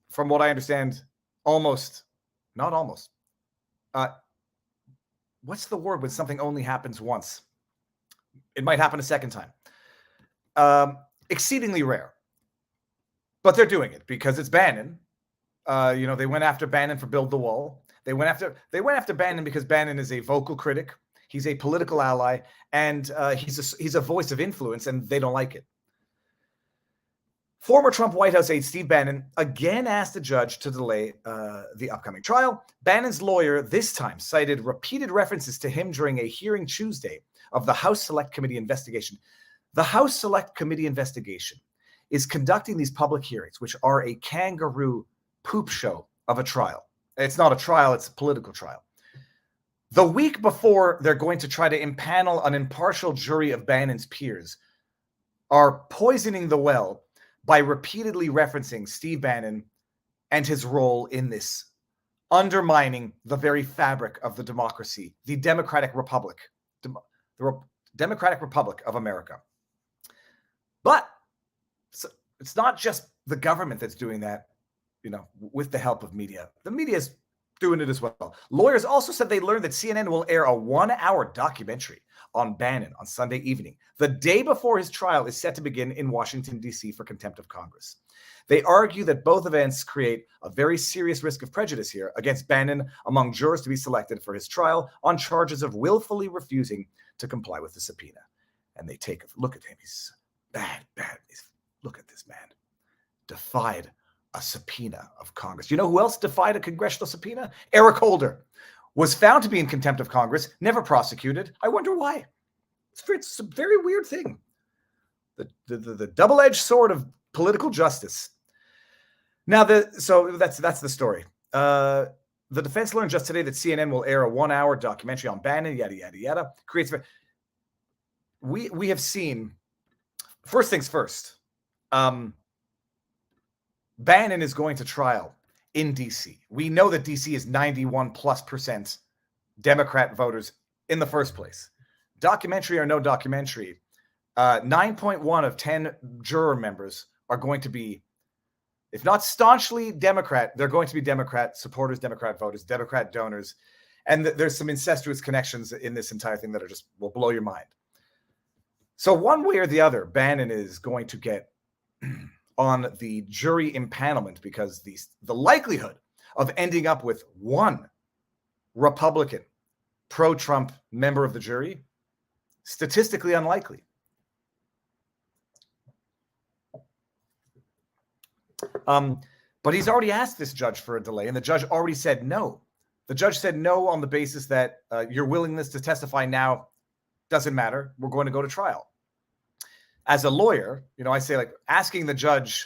from what I understand, what's the word when something only happens once? It might happen a second time. Exceedingly rare. But they're doing it because it's Bannon. They went after Bannon for Build the Wall. They went after Bannon because Bannon is a vocal critic. He's a political ally, and he's a voice of influence, and they don't like it. Former Trump White House aide Steve Bannon again asked the judge to delay the upcoming trial. Bannon's lawyer this time cited repeated references to him during a hearing Tuesday of the House Select Committee investigation. The House Select Committee investigation is conducting these public hearings, which are a kangaroo poop show of a trial. It's not a trial, it's a political trial. The week before they're going to try to impanel an impartial jury of Bannon's peers are poisoning the well by repeatedly referencing Steve Bannon and his role in this, undermining the very fabric of the democracy, the Democratic Republic, the Democratic Republic of America. But it's not just the government that's doing that, with the help of media. The media is doing it as well. Lawyers also said they learned that CNN will air a 1-hour documentary on Bannon on Sunday evening, the day before his trial is set to begin in Washington, D.C. for contempt of Congress. They argue that both events create a very serious risk of prejudice here against Bannon among jurors to be selected for his trial on charges of willfully refusing to comply with the subpoena. And they take a look at him. He's bad. Look at this man. Defied a subpoena of Congress. You know who else defied a congressional subpoena? Eric Holder was found to be in contempt of Congress, never prosecuted. I wonder why. It's a very weird thing. The double-edged sword of political justice. Now, so that's the story. The defense learned just today that CNN will air a 1-hour documentary on Bannon, yada, yada, yada. We have seen, first things first, Bannon is going to trial in D.C. We know that D.C. is 91+% Democrat voters in the first place. Documentary or no documentary, 9.1 of 10 juror members are going to be if not staunchly Democrat, they're going to be Democrat supporters, Democrat voters, Democrat donors. And there's some incestuous connections in this entire thing that are just will blow your mind. So one way or the other, Bannon is going to get on the jury impanelment because the likelihood of ending up with one Republican pro-Trump member of the jury, statistically unlikely. But he's already asked this judge for a delay, and the judge already said no. The judge said no on the basis that your willingness to testify now doesn't matter. We're going to go to trial. As a lawyer, I say, like, asking the judge,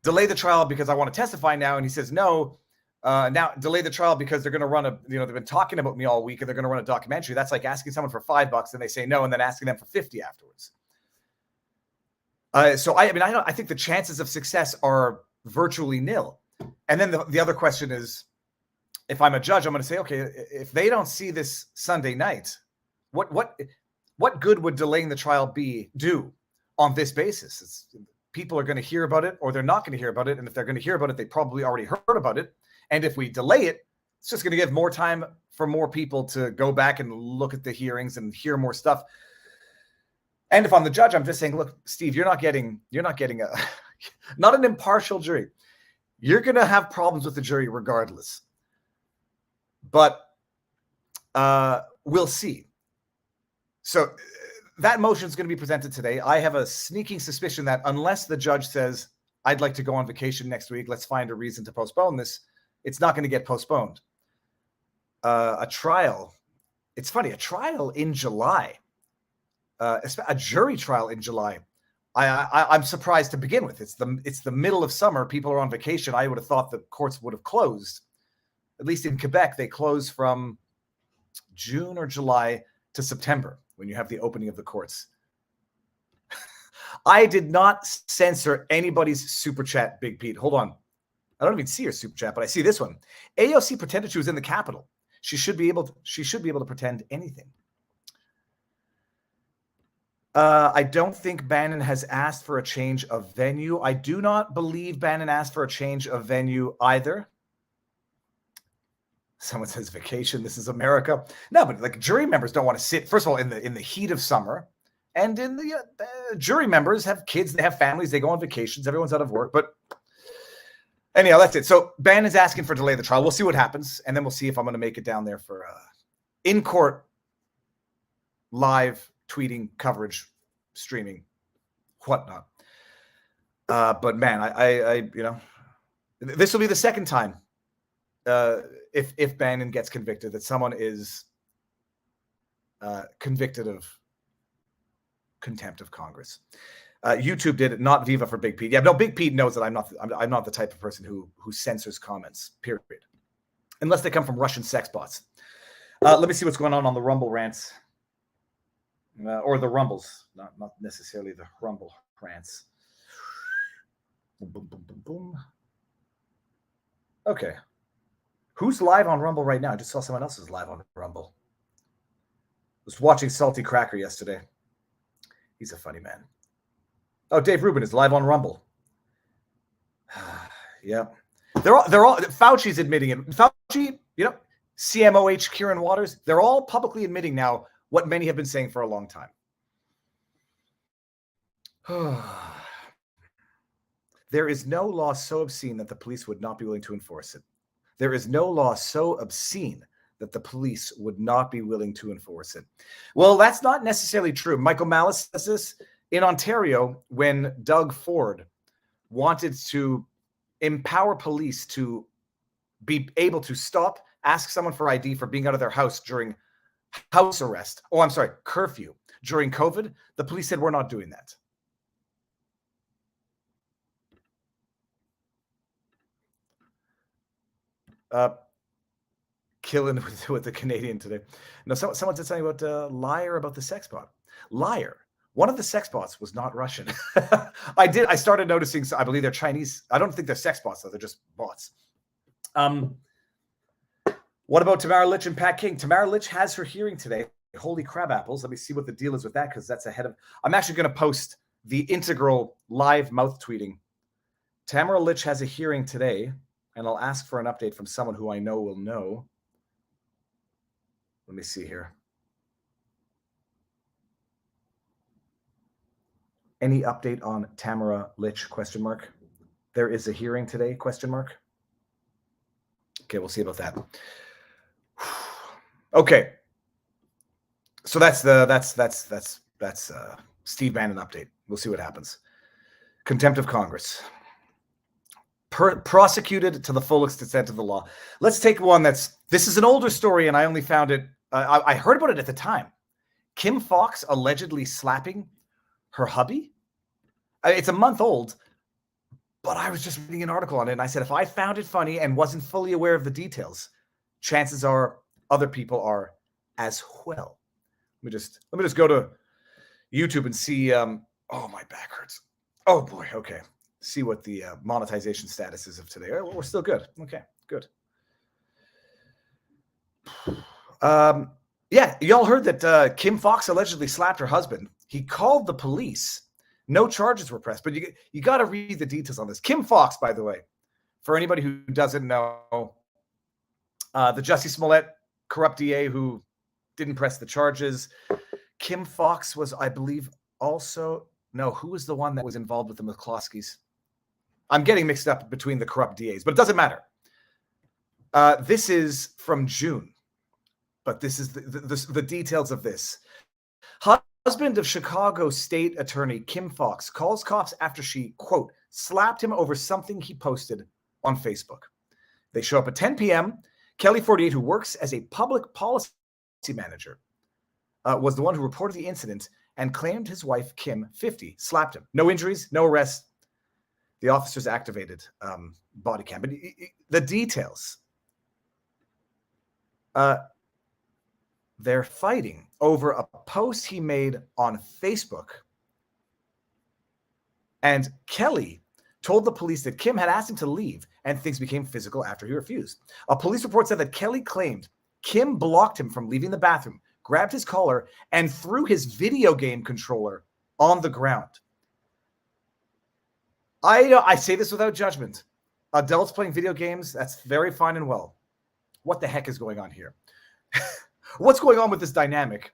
delay the trial because I want to testify now, and he says no. Now delay the trial because they're going to run they've been talking about me all week and they're going to run a documentary. That's like asking someone for $5 and they say no, and then asking them for 50 afterwards. So I think the chances of success are virtually nil. And then the other question is, if I'm a judge, I'm going to say, okay, if they don't see this Sunday night, what good would delaying the trial do on this basis? People are going to hear about it or they're not going to hear about it. And if they're going to hear about it, they probably already heard about it. And if we delay it, it's just going to give more time for more people to go back and look at the hearings and hear more stuff. And if I'm the judge, I'm just saying, look, Steve, you're not getting not an impartial jury. You're going to have problems with the jury regardless. But we'll see. So that motion is going to be presented today. I have a sneaking suspicion that unless the judge says, I'd like to go on vacation next week, let's find a reason to postpone this, it's not going to get postponed. A trial, it's funny, a trial in July, a jury trial in July, I'm surprised to begin with. It's the middle of summer. People are on vacation. I would have thought the courts would have closed. At least in Quebec, they close from June or July to September when you have the opening of the courts. I did not censor anybody's super chat, Big Pete. Hold on. I don't even see her super chat, but I see this one. AOC pretended she was in the Capitol. She should be able to pretend anything. I don't think Bannon has asked for a change of venue. I do not believe Bannon asked for a change of venue either. Someone says vacation. This is America. No, but like jury members don't want to sit, first of all, in the heat of summer. And in the jury members have kids, they have families, they go on vacations, everyone's out of work. But anyhow, that's it. So Bannon's asking for delay of the trial. We'll see what happens, and then we'll see if I'm going to make it down there for in-court live tweeting coverage, streaming, whatnot. But man, I this will be the second time if Bannon gets convicted that someone is convicted of contempt of Congress. YouTube did it, not Viva for Big Pete. Yeah, no, Big Pete knows that I'm not the type of person who censors comments, period. Unless they come from Russian sex bots. Let me see what's going on the Rumble rants. Or the Rumbles, not necessarily the Rumble rants. Boom, boom, boom, boom, boom. Okay. Who's live on Rumble right now? I just saw someone else is live on Rumble. I was watching Salty Cracker yesterday. He's a funny man. Oh, Dave Rubin is live on Rumble. Yeah. They're all Fauci's admitting it. Fauci, CMOH, Kieran Waters, they're all publicly admitting now what many have been saying for a long time. There is no law so obscene that the police would not be willing to enforce it. There is no law so obscene that the police would not be willing to enforce it. Well, that's not necessarily true. Michael Malice says this in Ontario when Doug Ford wanted to empower police to be able to ask someone for ID for being out of their house during house arrest. Oh, I'm sorry, curfew during COVID. The police said, we're not doing that. Killing with the Canadian today. No, someone said something about liar about the sex bot. Liar. One of the sex bots was not Russian. I started noticing. I believe they're Chinese. I don't think they're sex bots though. They're just bots. What about Tamara Lich and Pat King? Tamara Lich has her hearing today. Holy crab apples. Let me see what the deal is with that because that's ahead of. I'm actually going to post the integral live mouth tweeting Tamara Litch has a hearing today, and I'll ask for an update from someone who I know will know. Let me see here. Any update on Tamara Litch, question mark? There is a hearing today, question mark. Okay, we'll see about that. Okay. So that's Steve Bannon update. We'll see what happens. Contempt of Congress. Prosecuted to the full extent of the law. Let's take one this is an older story, and I only found it, I heard about it at the time. Kim Foxx allegedly slapping her hubby. It's a month old, but I was just reading an article on it, and I said, if I found it funny and wasn't fully aware of the details, chances are other people are as well. Let me just go to YouTube and see. Oh, my back hurts. Oh boy. Okay. See what the monetization status is of today. Oh, well, we're still good. Okay, good. Yeah, y'all heard that Kim Foxx allegedly slapped her husband. He called the police. No charges were pressed, but you got to read the details on this. Kim Foxx, by the way, for anybody who doesn't know, the Jussie Smollett corrupt DA who didn't press the charges. Kim Foxx was, I believe, also, no, who was the one that was involved with the McCloskeys? I'm getting mixed up between the corrupt DAs, but it doesn't matter. This is from June, but this is the details of this. Husband of Chicago State Attorney Kim Foxx calls cops after she, quote, slapped him over something he posted on Facebook. They show up at 10 p.m. Kelly, 48, who works as a public policy manager, was the one who reported the incident and claimed his wife, Kim, 50, slapped him. No injuries, no arrests. The officers activated body cam. But the details, they're fighting over a post he made on Facebook. And Kelly told the police that Kim had asked him to leave and things became physical after he refused. A police report said that Kelly claimed Kim blocked him from leaving the bathroom, grabbed his collar, and threw his video game controller on the ground. I say this without judgment. Adults playing video games, that's very fine and well. What the heck is going on here? What's going on with this dynamic?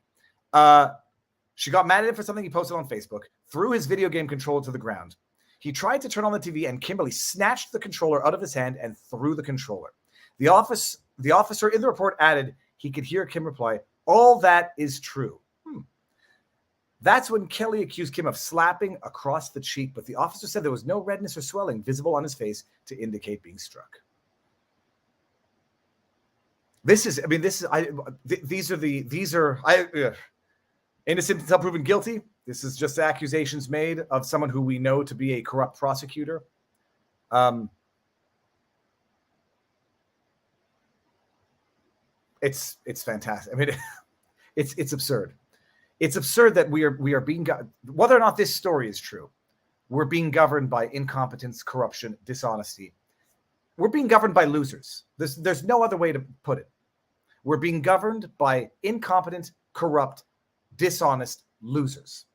She got mad at him for something he posted on Facebook, threw his video game controller to the ground. He tried to turn on the TV, and Kimberly snatched the controller out of his hand and threw the controller. The officer in the report added he could hear Kim reply, "All that is true." That's when Kelly accused Kim of slapping across the cheek, but the officer said there was no redness or swelling visible on his face to indicate being struck. These are innocent until proven guilty. This is just accusations made of someone who we know to be a corrupt prosecutor. It's fantastic. I mean, it's absurd. It's absurd that we are being, whether or not this story is true, we're being governed by incompetence, corruption, dishonesty. We're being governed by losers. There's no other way to put it. We're being governed by incompetent, corrupt, dishonest losers.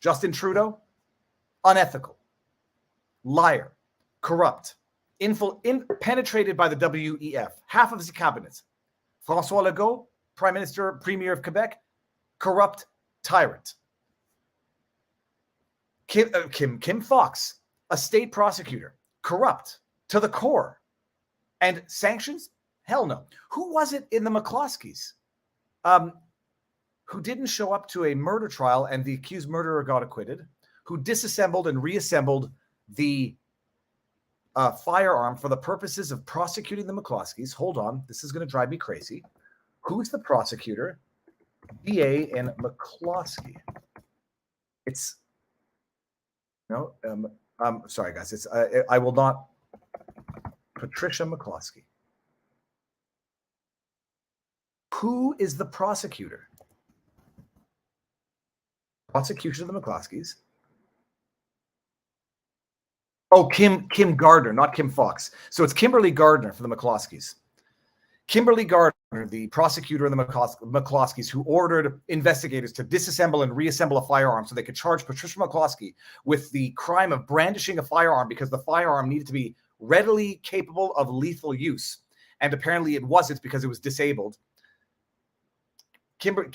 Justin Trudeau, unethical, liar, corrupt, penetrated by the WEF, half of his cabinet. François Legault, Premier of Quebec, corrupt tyrant. Kim Foxx, a state prosecutor, corrupt to the core. And sanctions? Hell no. Who was it in the McCloskeys who didn't show up to a murder trial and the accused murderer got acquitted, who disassembled and reassembled the firearm for the purposes of prosecuting the McCloskeys? Hold on. This is going to drive me crazy. Who's the prosecutor? DA and McCloskey. It's no. Sorry, guys. It's I will not. Patricia McCloskey. Who is the prosecutor? Prosecution of the McCloskeys. Oh, Kim Gardner, not Kim Foxx. So it's Kimberly Gardner for the McCloskeys. Kimberly Gardner, the prosecutor in the McCloskeys, who ordered investigators to disassemble and reassemble a firearm so they could charge Patricia McCloskey with the crime of brandishing a firearm because the firearm needed to be readily capable of lethal use. And apparently it wasn't because it was disabled.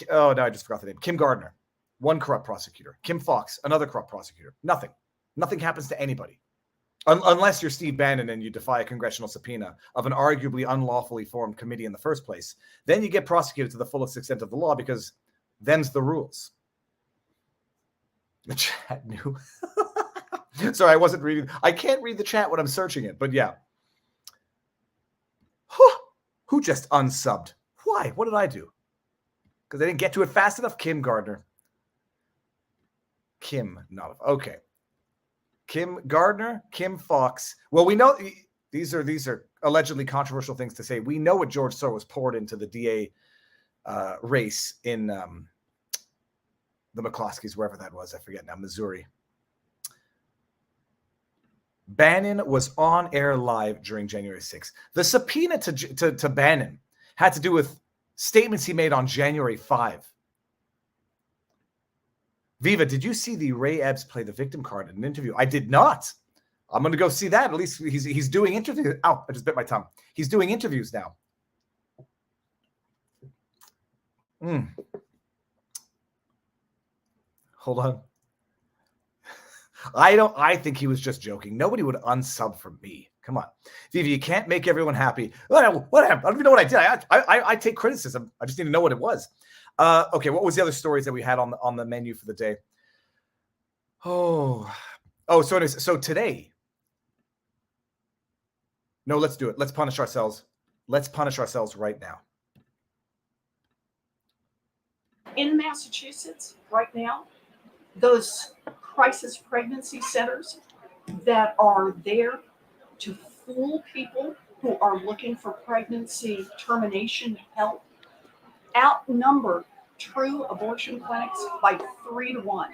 Oh, no, I just forgot the name. Kim Gardner, one corrupt prosecutor. Kim Foxx, another corrupt prosecutor. Nothing. Nothing happens to anybody. Unless you're Steve Bannon and you defy a congressional subpoena of an arguably unlawfully formed committee in the first place, then you get prosecuted to the fullest extent of the law because them's the rules. The chat knew. Sorry, I wasn't reading. I can't read the chat when I'm searching it, but yeah. Who just unsubbed? Why? What did I do? Because I didn't get to it fast enough? Kim Gardner. Kim, not okay. Kim Gardner, Kim Foxx. Well, we know these are allegedly controversial things to say. We know what George Soros poured into the DA race in the McCloskeys, wherever that was. I forget now, Missouri. Bannon was on air live during January 6th. The subpoena to Bannon had to do with statements he made on January 5. Viva, did you see the Ray Ebbs play the victim card in an interview? I did not. I'm going to go see that. At least he's doing interviews. Ow, I just bit my tongue. He's doing interviews now. Hold on. I think he was just joking. Nobody would unsub from me. Come on. Viva, you can't make everyone happy. What happened? I don't even know what I did. I take criticism. I just need to know what it was. Okay, what was the other stories that we had on the menu for the day? So today. No, let's do it. Let's punish ourselves. Let's punish ourselves right now. In Massachusetts right now, those crisis pregnancy centers that are there to fool people who are looking for pregnancy termination help outnumber true abortion clinics by 3 to 1.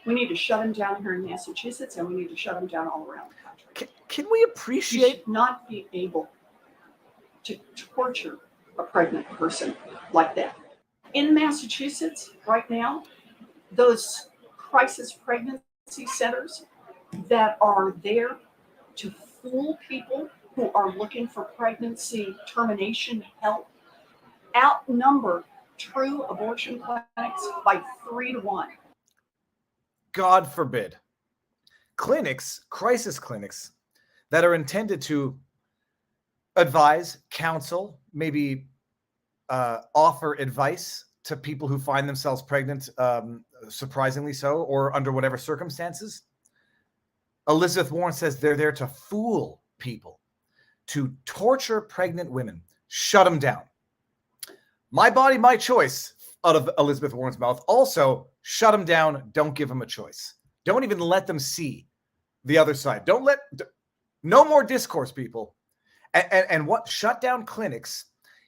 We need to shut them down here in Massachusetts, and we need to shut them down all around the country. Can we appreciate? You should not be able to torture a pregnant person like that. In Massachusetts right now, those crisis pregnancy centers that are there to fool people who are looking for pregnancy termination help outnumber true abortion clinics by 3 to 1. God forbid. Clinics, crisis clinics that are intended to advise, counsel, maybe offer advice to people who find themselves pregnant, surprisingly so, or under whatever circumstances. Elizabeth Warren says they're there to fool people, to torture pregnant women. Shut them down. My body, my choice, out of Elizabeth Warren's mouth. Also, shut them down. Don't give them a choice. Don't even let them see the other side. No more discourse, people. And what shut down clinics,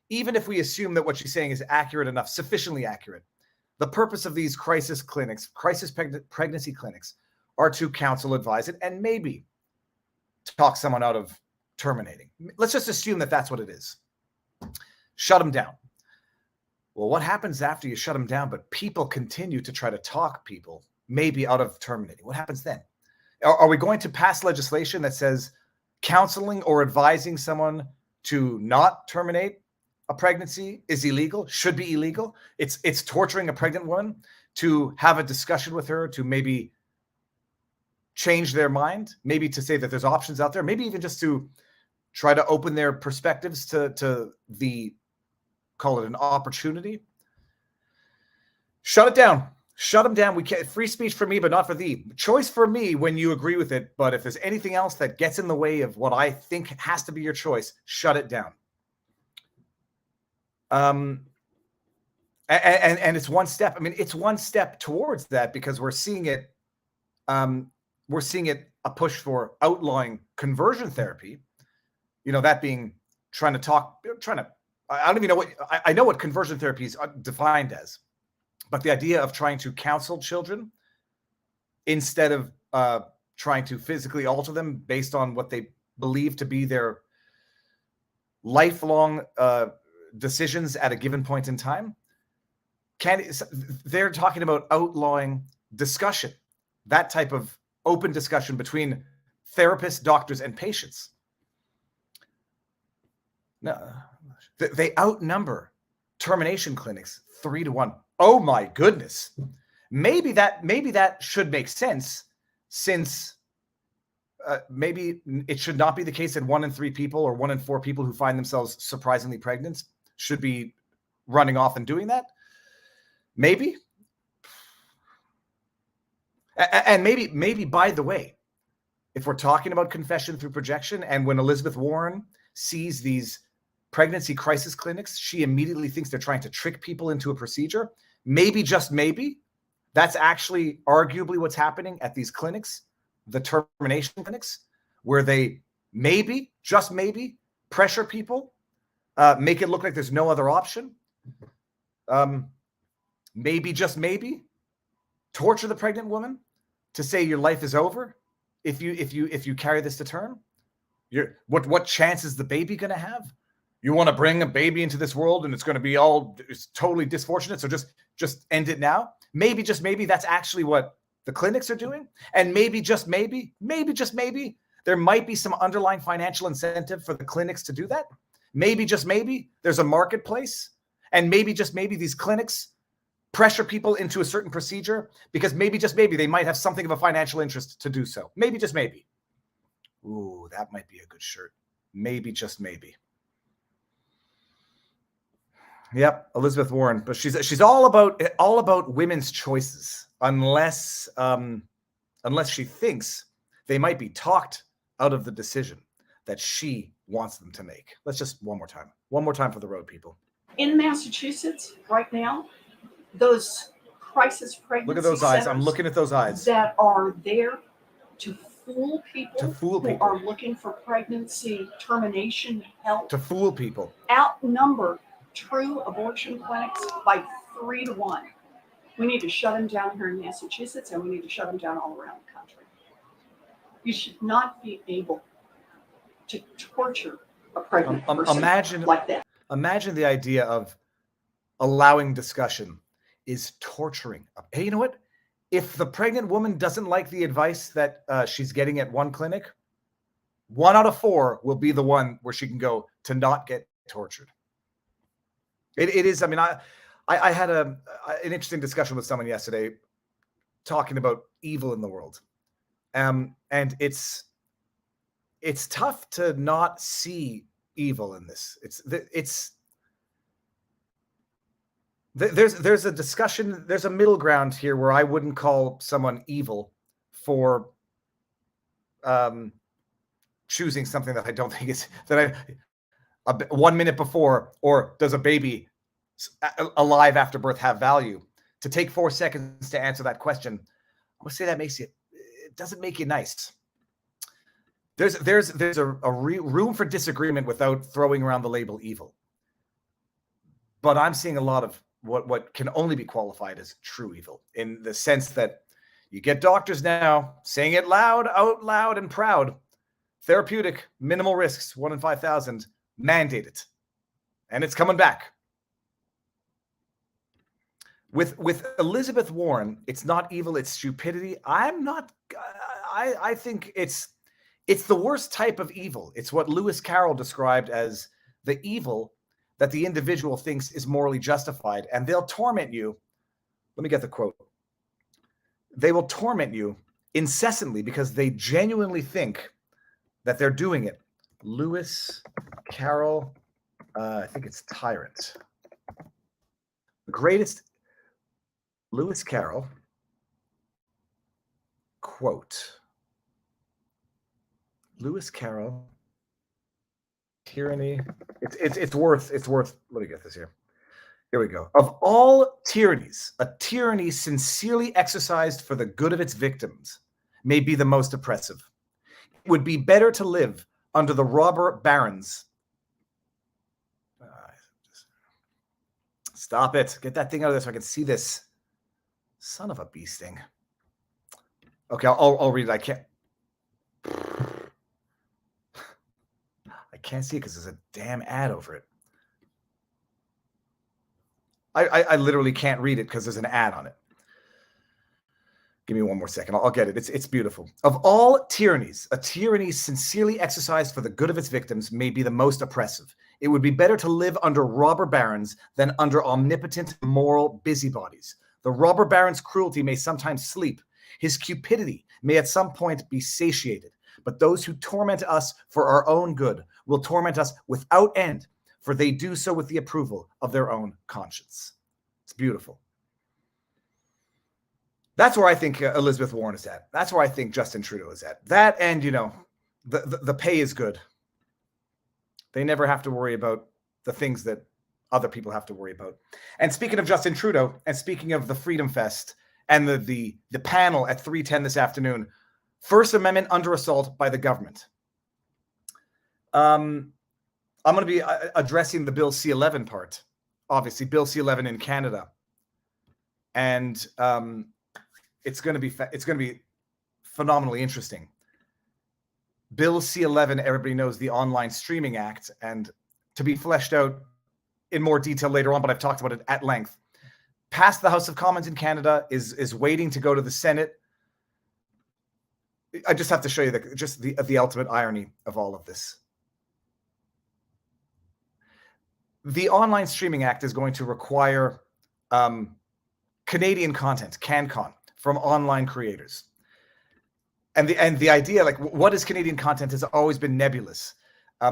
even if we assume that what she's saying is accurate enough, sufficiently accurate. The purpose of these crisis clinics, crisis pregnancy clinics, are to counsel, advise it, and maybe talk someone out of terminating. Let's just assume that that's what it is. Shut them down. Well, what happens after you shut them down, but people continue to try to talk people maybe out of terminating? What happens then? Are we going to pass legislation that says counseling or advising someone to not terminate a pregnancy is illegal, should be illegal? It's torturing a pregnant woman to have a discussion with her, to maybe change their mind, maybe to say that there's options out there, maybe even just to try to open their perspectives to the, call it an opportunity. Shut it down. Shut them down. We can't, free speech for me, but not for thee. Choice for me when you agree with it. But if there's anything else that gets in the way of what I think has to be your choice, shut it down. And it's one step. I mean, it's one step towards that because we're seeing it. We're seeing it a push for outlawing conversion therapy. You know, that being I don't even know what, I know what conversion therapy is defined as, but the idea of trying to counsel children instead of trying to physically alter them based on what they believe to be their lifelong decisions at a given point in time. They're talking about outlawing discussion, that type of open discussion between therapists, doctors, and patients. No, they outnumber termination clinics 3-1. Oh my goodness. Maybe that should make sense, since maybe it should not be the case that 1 in 3 people or 1 in 4 people who find themselves surprisingly pregnant should be running off and doing that. Maybe. And maybe, by the way, if we're talking about confession through projection, and when Elizabeth Warren sees these pregnancy crisis clinics, she immediately thinks they're trying to trick people into a procedure. Maybe, just maybe, that's actually arguably what's happening at these clinics, the termination clinics, where they maybe, just maybe, pressure people, make it look like there's no other option. Maybe, just maybe, torture the pregnant woman to say your life is over if you carry this to term. What chance is the baby going to have? You want to bring a baby into this world and it's going to be it's totally disfortunate, so just end it now. Maybe, just maybe, that's actually what the clinics are doing. And maybe, just maybe, there might be some underlying financial incentive for the clinics to do that. Maybe, just maybe, there's a marketplace, and maybe, just maybe, these clinics pressure people into a certain procedure because maybe, just maybe, they might have something of a financial interest to do so. Maybe, just maybe. Ooh, that might be a good shirt. Maybe, just maybe. Yep, Elizabeth Warren, but she's all about women's choices, unless she thinks they might be talked out of the decision that she wants them to make. Let's just one more time for the road, people. In Massachusetts right now, those crisis pregnancy Look at those eyes. I'm centers looking at those eyes. that are there to fool people, who are looking for pregnancy termination help, To fool people. outnumber true abortion clinics by 3-1. We need to shut them down here in Massachusetts, and we need to shut them down all around the country. You should not be able to torture a pregnant person Imagine like that. Imagine the idea of allowing discussion is torturing. Hey, you know what? If the pregnant woman doesn't like the advice that she's getting at one clinic, 1 out of 4 will be the one where she can go to not get tortured. It is. I mean, I had an interesting discussion with someone yesterday talking about evil in the world. And it's tough to not see evil in this. There's a discussion, there's a middle ground here where I wouldn't call someone evil for choosing something that I don't think is 1 minute before, or does a baby alive after birth have value? To take 4 seconds to answer that question, I would say that it doesn't make you nice. There's a room for disagreement without throwing around the label evil. But I'm seeing a lot of what can only be qualified as true evil, in the sense that you get doctors now saying it out loud and proud. Therapeutic, minimal risks, 1 in 5,000, mandate it. And it's coming back. With Elizabeth Warren, it's not evil, it's stupidity. I think it's the worst type of evil. It's what Lewis Carroll described as the evil that the individual thinks is morally justified, and they'll torment you. Let me get the quote. They will torment you incessantly because they genuinely think that they're doing it. Lewis Carroll, I think it's Tyrant. The greatest, Lewis Carroll, quote. Lewis Carroll, tyranny. It's worth. Let me get this here. Here we go. Of all tyrannies, a tyranny sincerely exercised for the good of its victims may be the most oppressive. It would be better to live under the robber barons. Stop it. Get that thing out of there so I can see this. Son of a bee sting. Okay, I'll read it. I can't see it because there's a damn ad over it. I literally can't read it because there's an ad on it. Give me one more second. I'll get it. It's beautiful. Of all tyrannies, a tyranny sincerely exercised for the good of its victims may be the most oppressive. It would be better to live under robber barons than under omnipotent moral busybodies. The robber baron's cruelty may sometimes sleep. His cupidity may at some point be satiated. But those who torment us for our own good will torment us without end, for they do so with the approval of their own conscience. It's beautiful. That's where I think Elizabeth Warren is at. That's where I think Justin Trudeau is at. That and, the pay is good. They never have to worry about the things that other people have to worry about. And speaking of Justin Trudeau, and speaking of the Freedom Fest and the panel at 3:10 this afternoon, First Amendment under assault by the government. I'm going to be addressing the Bill C-11 part. Obviously, Bill C-11 in Canada. And it's going to be phenomenally interesting. Bill C-11, everybody knows, the Online Streaming Act, and to be fleshed out in more detail later on, but I've talked about it at length. Passed the House of Commons in Canada, is waiting to go to the Senate. I just have to show you the ultimate irony of all of this. The Online Streaming Act is going to require Canadian content, CanCon, from online creators. And the idea, like, what is Canadian content, has always been nebulous.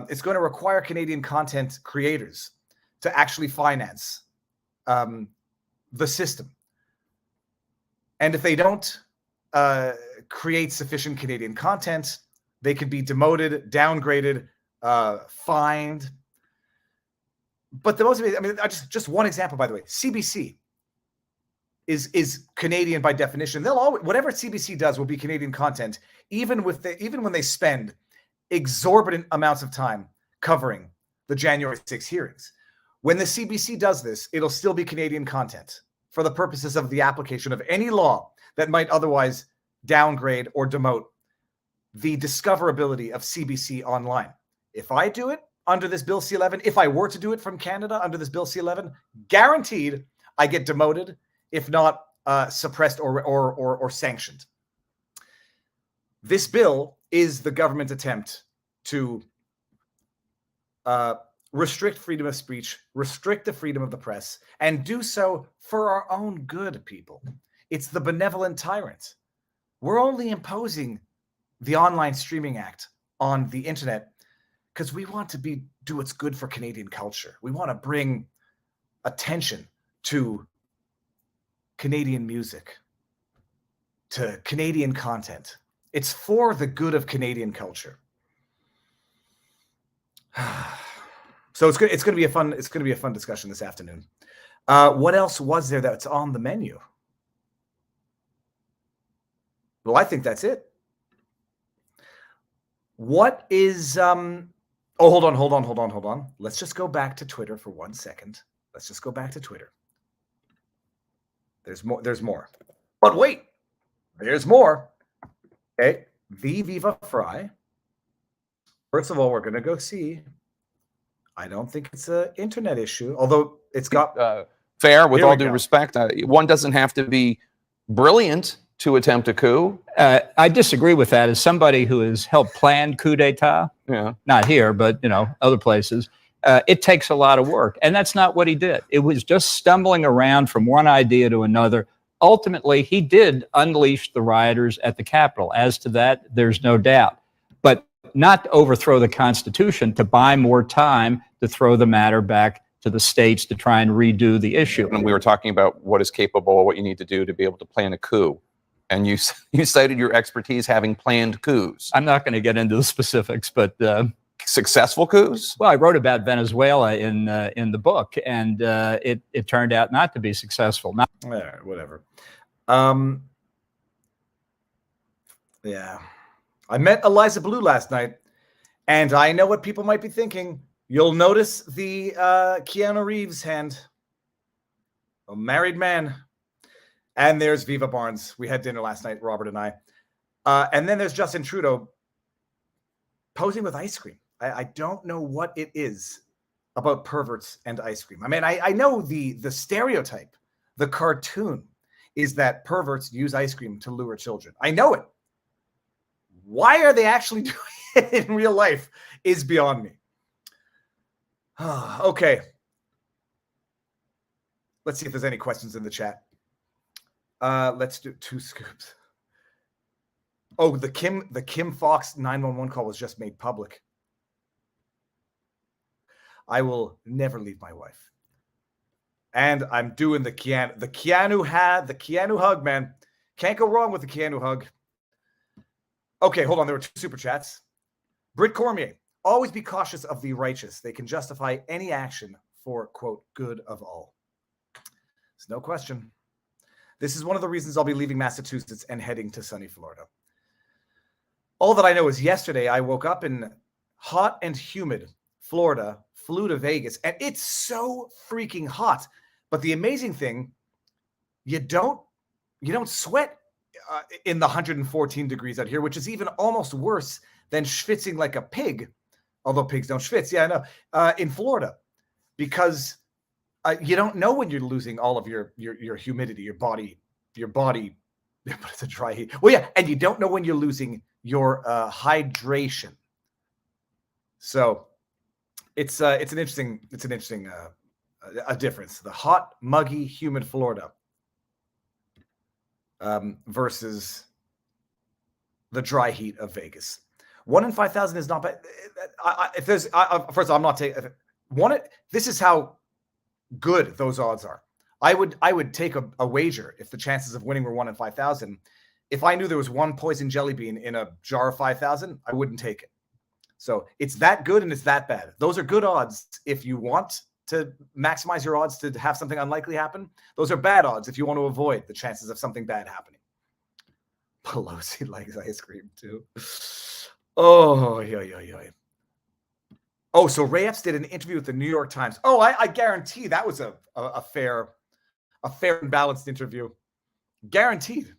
It's going to require Canadian content creators to actually finance the system. And if they don't create sufficient Canadian content, they could be demoted, downgraded, fined. But the most, just one example, by the way, CBC is Canadian by definition. They'll always, whatever CBC does will be Canadian content, even when they spend exorbitant amounts of time covering the January 6 hearings. When the CBC does this, it'll still be Canadian content for the purposes of the application of any law that might otherwise downgrade or demote the discoverability of CBC online. If I do it under this Bill C-11, if I were to do it from Canada under this Bill C-11, guaranteed I get demoted, if not suppressed or sanctioned. This bill is the government attempt to restrict freedom of speech, restrict the freedom of the press, and do so for our own good, people. It's the benevolent tyrant. We're only imposing the Online Streaming Act on the internet because we want to do what's good for Canadian culture. We want to bring attention to Canadian music, to Canadian content. It's for the good of Canadian culture. So it's going to be a fun discussion this afternoon. What else was there that's on the menu? Well, I think that's it. What is hold on. Let's just go back to Twitter for 1 second. Let's just go back to Twitter. There's more. But wait, there's more. Okay, the Viva Fry. First of all, we're going to go see. I don't think it's an internet issue, although it's got... fair, with all due respect. One doesn't have to be brilliant to attempt a coup. I disagree with that. As somebody who has helped plan coup d'etat, not here, but other places, it takes a lot of work. And that's not what he did. It was just stumbling around from one idea to another. Ultimately, he did unleash the rioters at the Capitol. As to that, there's no doubt. But not to overthrow the Constitution, to buy more time to throw the matter back to the states to try and redo the issue. And we were talking about what is capable, what you need to do to be able to plan a coup. And you cited your expertise having planned coups. I'm not going to get into the specifics, but successful coups? Well, I wrote about Venezuela in the book, and it turned out not to be successful. All right, whatever. Yeah. I met Eliza Blue last night, and I know what people might be thinking. You'll notice the Keanu Reeves hand. A married man. And there's Viva Barnes. We had dinner last night, Robert and I. And then there's Justin Trudeau posing with ice cream. I don't know what it is about perverts and ice cream. I mean, I know the stereotype, the cartoon is that perverts use ice cream to lure children. I know it. Why are they actually doing it in real life is beyond me. Okay. Let's see if there's any questions in the chat. Let's do 2 scoops. Oh, the Kim Foxx 911 call was just made public. I will never leave my wife. And I'm doing the Keanu hug, man. Can't go wrong with the Keanu hug. Okay, hold on. There were 2 super chats. Britt Cormier, always be cautious of the righteous. They can justify any action for, quote, good of all. There's no question. This is one of the reasons I'll be leaving Massachusetts and heading to sunny Florida. All that I know is yesterday I woke up in hot and humid Florida, flew to Vegas, and it's so freaking hot. But the amazing thing, you don't sweat in the 114 degrees out here, which is even almost worse than schwitzing like a pig, although pigs don't schwitz. Yeah, I know. In Florida, because you don't know when you're losing all of your humidity, your body. But it's a dry heat. Well, yeah, and you don't know when you're losing your hydration. So it's an interesting difference. The hot, muggy, humid Florida versus the dry heat of Vegas. 1 in 5,000 is not bad. First of all, I'm not taking one. This is how good those odds are. I would take a wager if the chances of winning were 1 in 5,000. If I knew there was 1 poison jelly bean in a jar of 5,000, I wouldn't take it. So it's that good and it's that bad. Those are good odds if you want to maximize your odds to have something unlikely happen. Those are bad odds if you want to avoid the chances of something bad happening. Pelosi likes ice cream too. Oh, yeah. Oh, so Ray Epps did an interview with the New York Times. Oh, I guarantee that was a fair and balanced interview. Guaranteed.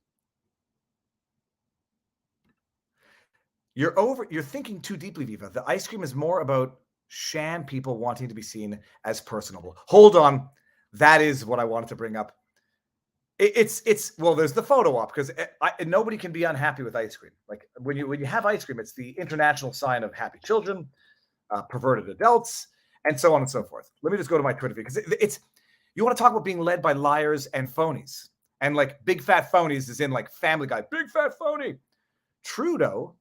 You're thinking too deeply, Viva. The ice cream is more about sham people wanting to be seen as personable. Hold on. That is what I wanted to bring up. Well, there's the photo op because nobody can be unhappy with ice cream. Like when you have ice cream, it's the international sign of happy children, perverted adults, and so on and so forth. Let me just go to my Twitter feed because you want to talk about being led by liars and phonies. And like big fat phonies is in like Family Guy, big fat phony. Trudeau,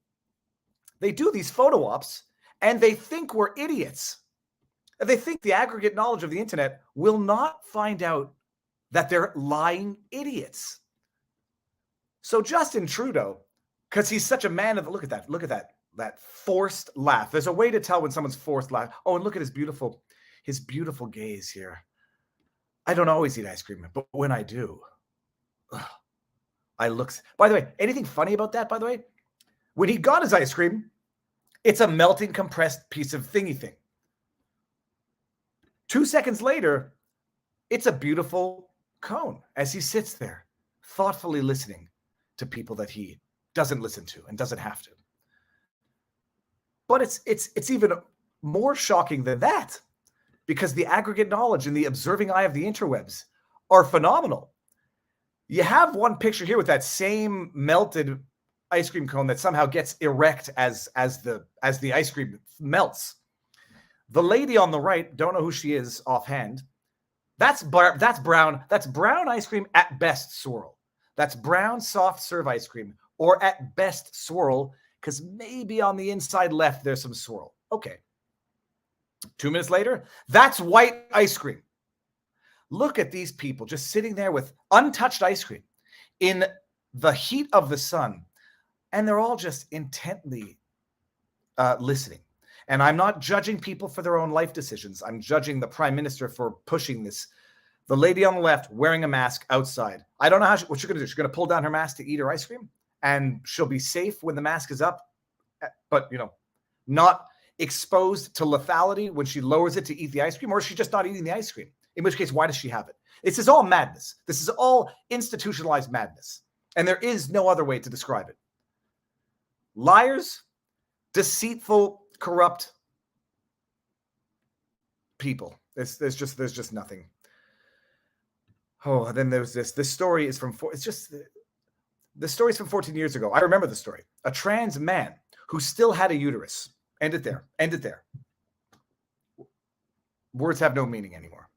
they do these photo ops and they think we're idiots. And they think the aggregate knowledge of the internet will not find out that they're lying idiots. So Justin Trudeau, because he's such a man of look at that forced laugh. There's a way to tell when someone's forced laugh. Oh, and look at his beautiful gaze here. I don't always eat ice cream, but when I do, I look. By the way, anything funny about that? By the way, when he got his ice cream, it's a melting compressed piece of thingy thing. 2 seconds later, it's a beautiful cone as he sits there, thoughtfully listening to people that he doesn't listen to and doesn't have to. But it's even more shocking than that because the aggregate knowledge and the observing eye of the interwebs are phenomenal. You have one picture here with that same melted ice cream cone that somehow gets erect as the ice cream melts. The lady on the right, don't know who she is offhand. That's brown ice cream at best swirl. That's brown soft serve ice cream, or at best swirl, because maybe on the inside left there's some swirl. Okay. 2 minutes later, that's white ice cream. Look at these people just sitting there with untouched ice cream in the heat of the sun, and they're all just intently listening. And I'm not judging people for their own life decisions. I'm judging the prime minister for pushing this. The lady on the left wearing a mask outside. I don't know what she's going to do. She's going to pull down her mask to eat her ice cream, and she'll be safe when the mask is up, but not exposed to lethality when she lowers it to eat the ice cream, or is she just not eating the ice cream? In which case, why does she have it? This is all madness. This is all institutionalized madness, and there is no other way to describe it. Liars, deceitful, corrupt, people. There's just nothing. Oh, and then there's this story is from the story's from 14 years ago. I remember the story. A trans man who still had a uterus. End it there. End it there. Words have no meaning anymore.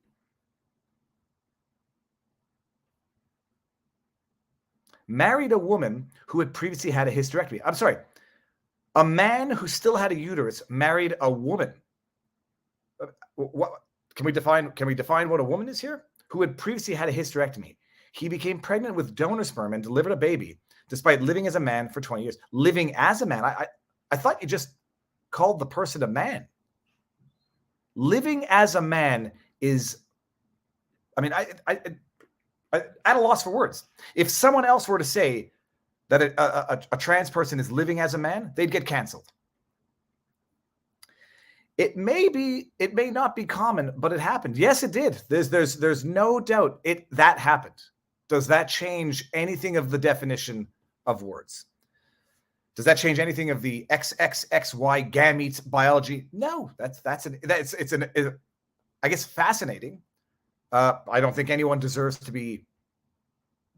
Married a woman who had previously had a hysterectomy. I'm sorry. A man who still had a uterus married a woman. What can we define what a woman is here? Who had previously had a hysterectomy. He became pregnant with donor sperm and delivered a baby despite living as a man for 20 years. Living as a man. I thought you just called the person a man. Living as a man is, I mean, I at a loss for words. If someone else were to say that a trans person is living as a man, they'd get canceled. It may not be common, but it happened. Yes, it did. There's no doubt that happened. Does that change anything of the definition of words? Does that change anything of the XXXY gamete biology? No, it's I guess fascinating. I don't think anyone deserves to be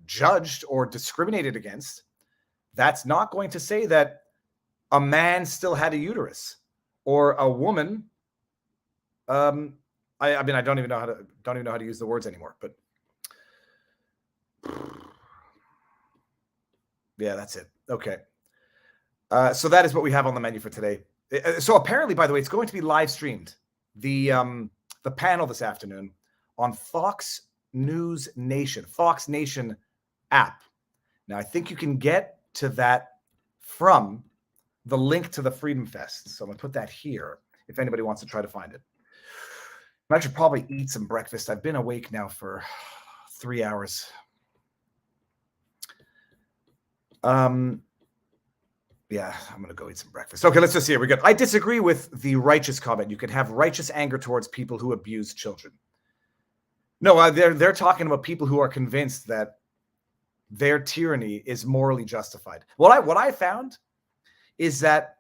judged or discriminated against. That's not going to say that a man still had a uterus or a woman. I mean, I don't even know how to use the words anymore, but yeah, that's it. Okay. So that is what we have on the menu for today. So apparently, by the way, it's going to be live streamed. The panel this afternoon on Fox News Nation, Fox Nation app. Now, I think you can get to that from the link to the Freedom Fest. So I'm going to put that here if anybody wants to try to find it. I should probably eat some breakfast. I've been awake now for 3 hours. Yeah, I'm going to go eat some breakfast. Okay, let's just see. We're good. I disagree with the righteous comment. You can have righteous anger towards people who abuse children. No, they're talking about people who are convinced that their tyranny is morally justified. What I found is that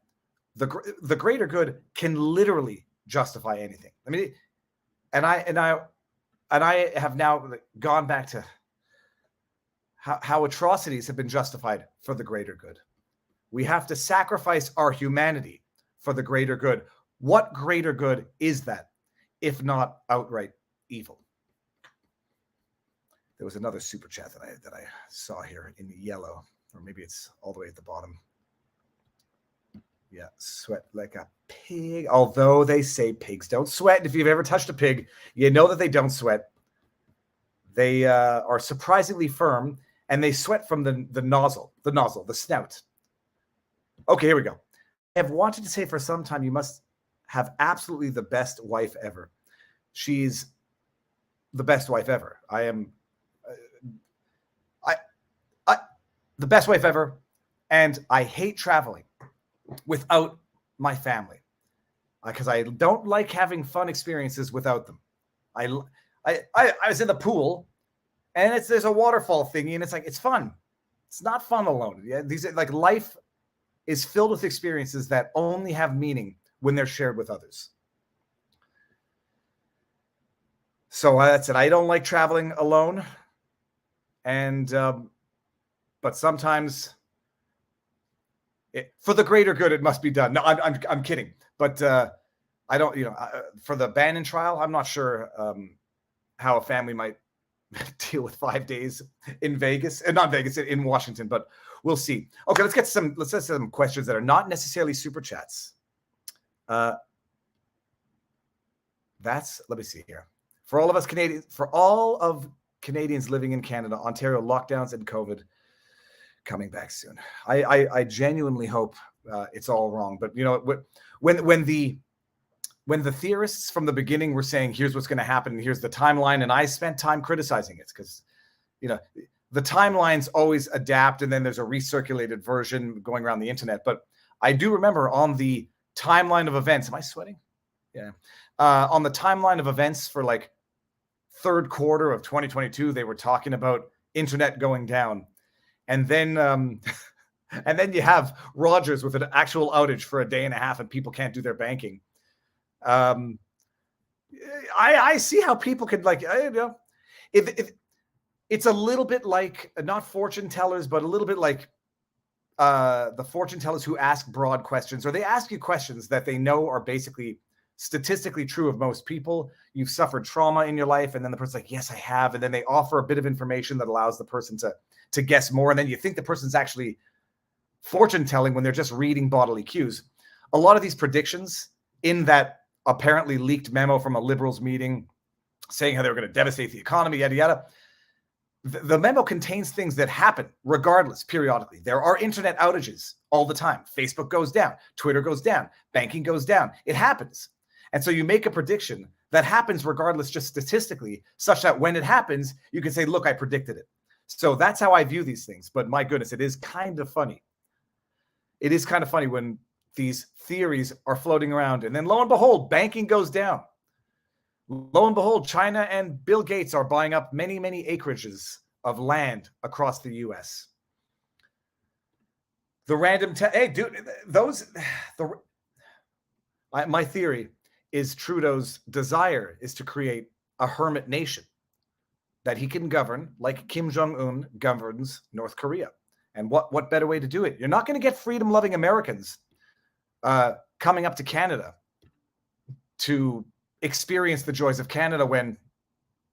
the greater good can literally justify anything. I mean, and I have now gone back to how atrocities have been justified for the greater good. We have to sacrifice our humanity for the greater good. What greater good is that, if not outright evil? There was another super chat that I saw here in yellow, or maybe it's all the way at the bottom. Yeah, sweat like a pig. Although they say pigs don't sweat. If you've ever touched a pig, you know that they don't sweat. They are surprisingly firm, and they sweat from the nozzle, the snout. Okay, here we go. I have wanted to say for some time, you must have absolutely the best wife ever. She's the best wife ever. I am the best wife ever, and I hate traveling without my family because I don't like having fun experiences without them. I was in the pool, and there's a waterfall thingy, and it's like it's fun. It's not fun alone. Yeah, these are like life is filled with experiences that only have meaning when they're shared with others. So that's it. I don't like traveling alone, and but sometimes, for the greater good, it must be done. No, I'm kidding. But I don't. For the Bannon trial, I'm not sure how a family might deal with 5 days in Vegas, not Vegas, in Washington, but we'll see. Okay, let's get some questions that are not necessarily super chats. Let me see here. For all of Canadians living in Canada, Ontario lockdowns and COVID coming back soon. I genuinely hope it's all wrong. But when the theorists from the beginning were saying, here's what's going to happen, and here's the timeline, and I spent time criticizing it because, the timelines always adapt, and then there's a recirculated version going around the internet. But I do remember on the timeline of events, am I sweating? Yeah. On the timeline of events for like third quarter of 2022, they were talking about internet going down. And then and then you have Rogers with an actual outage for a day and a half, and people can't do their banking. I see how people could like, you know, if it's a little bit like not fortune tellers, but a little bit like the fortune tellers who ask broad questions, or they ask you questions that they know are basically statistically true of most people. You've suffered trauma in your life, and then the person's like, yes, I have. And then they offer a bit of information that allows the person to guess more. And then you think the person's actually fortune telling when they're just reading bodily cues. A lot of these predictions in that apparently leaked memo from a Liberals meeting saying how they were going to devastate the economy, yada, yada. The memo contains things that happen regardless, periodically. There are internet outages all the time. Facebook goes down, Twitter goes down, banking goes down. It happens. And so you make a prediction that happens regardless, just statistically, such that when it happens, you can say, look, I predicted it. So that's how I view these things. But my goodness, it is kind of funny. It is kind of funny when these theories are floating around, and then lo and behold, banking goes down. Lo and behold, China and Bill Gates are buying up many, many acreages of land across the U.S. The random, hey, dude, my theory is Trudeau's desire is to create a hermit nation that he can govern like Kim Jong-un governs North Korea. And what better way to do it? You're not going to get freedom-loving Americans coming up to Canada to experience the joys of Canada when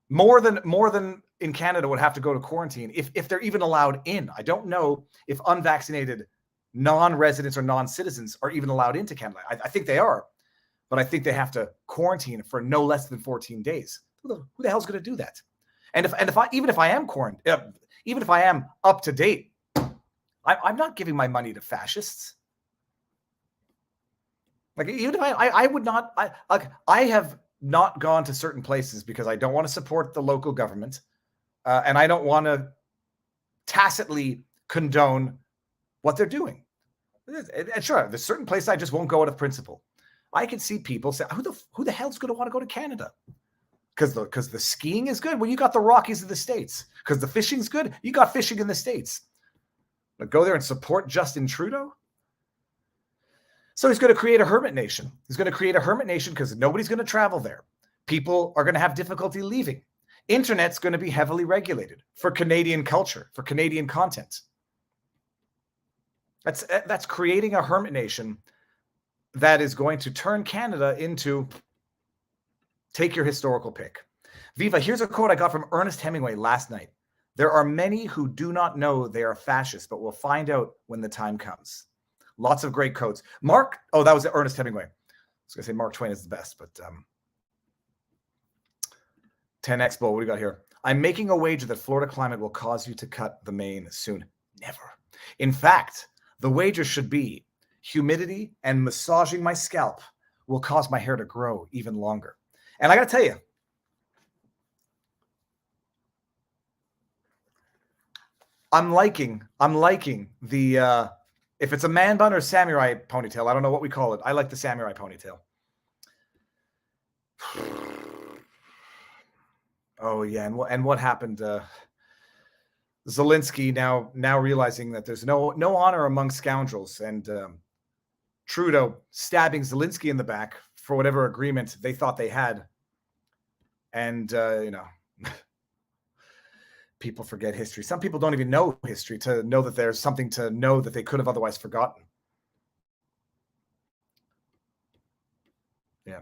more than in Canada would have to go to quarantine if they're even allowed in. I don't know if unvaccinated non-residents or non-citizens are even allowed into Canada. I think they are, but I think they have to quarantine for no less than 14 days. Who the hell's going to do that? And even if I am up to date, I'm not giving my money to fascists. Like, even if I would not, I have not gone to certain places because I don't want to support the local government, and I don't want to tacitly condone what they're doing. And sure, there's certain places I just won't go out of principle. I can see people say, who the hell's going to want to go to Canada? Because the skiing is good. Well, you got the Rockies of the States. Because the fishing's good. You got fishing in the States. But go there and support Justin Trudeau? So he's going to create a hermit nation. He's going to create a hermit nation because nobody's going to travel there. People are going to have difficulty leaving. Internet's going to be heavily regulated for Canadian culture, for Canadian content. That's creating a hermit nation that is going to turn Canada into, take your historical pick. Viva, here's a quote I got from Ernest Hemingway last night. There are many who do not know they are fascists, but will find out when the time comes. Lots of great quotes. Mark, oh, that was Ernest Hemingway. I was going to say Mark Twain is the best, but 10 Expo, what do we got here? I'm making a wager that Florida climate will cause you to cut the mane soon. Never. In fact, the wager should be humidity and massaging my scalp will cause my hair to grow even longer. And I got to tell you, I'm liking the if it's a man bun or samurai ponytail, I don't know what we call it. I like the samurai ponytail. Oh yeah, and what happened? Zelensky now realizing that there's no honor among scoundrels, and Trudeau stabbing Zelensky in the back for whatever agreement they thought they had, and people forget history. Some people don't even know history to know that there's something to know that they could have otherwise forgotten. Yeah.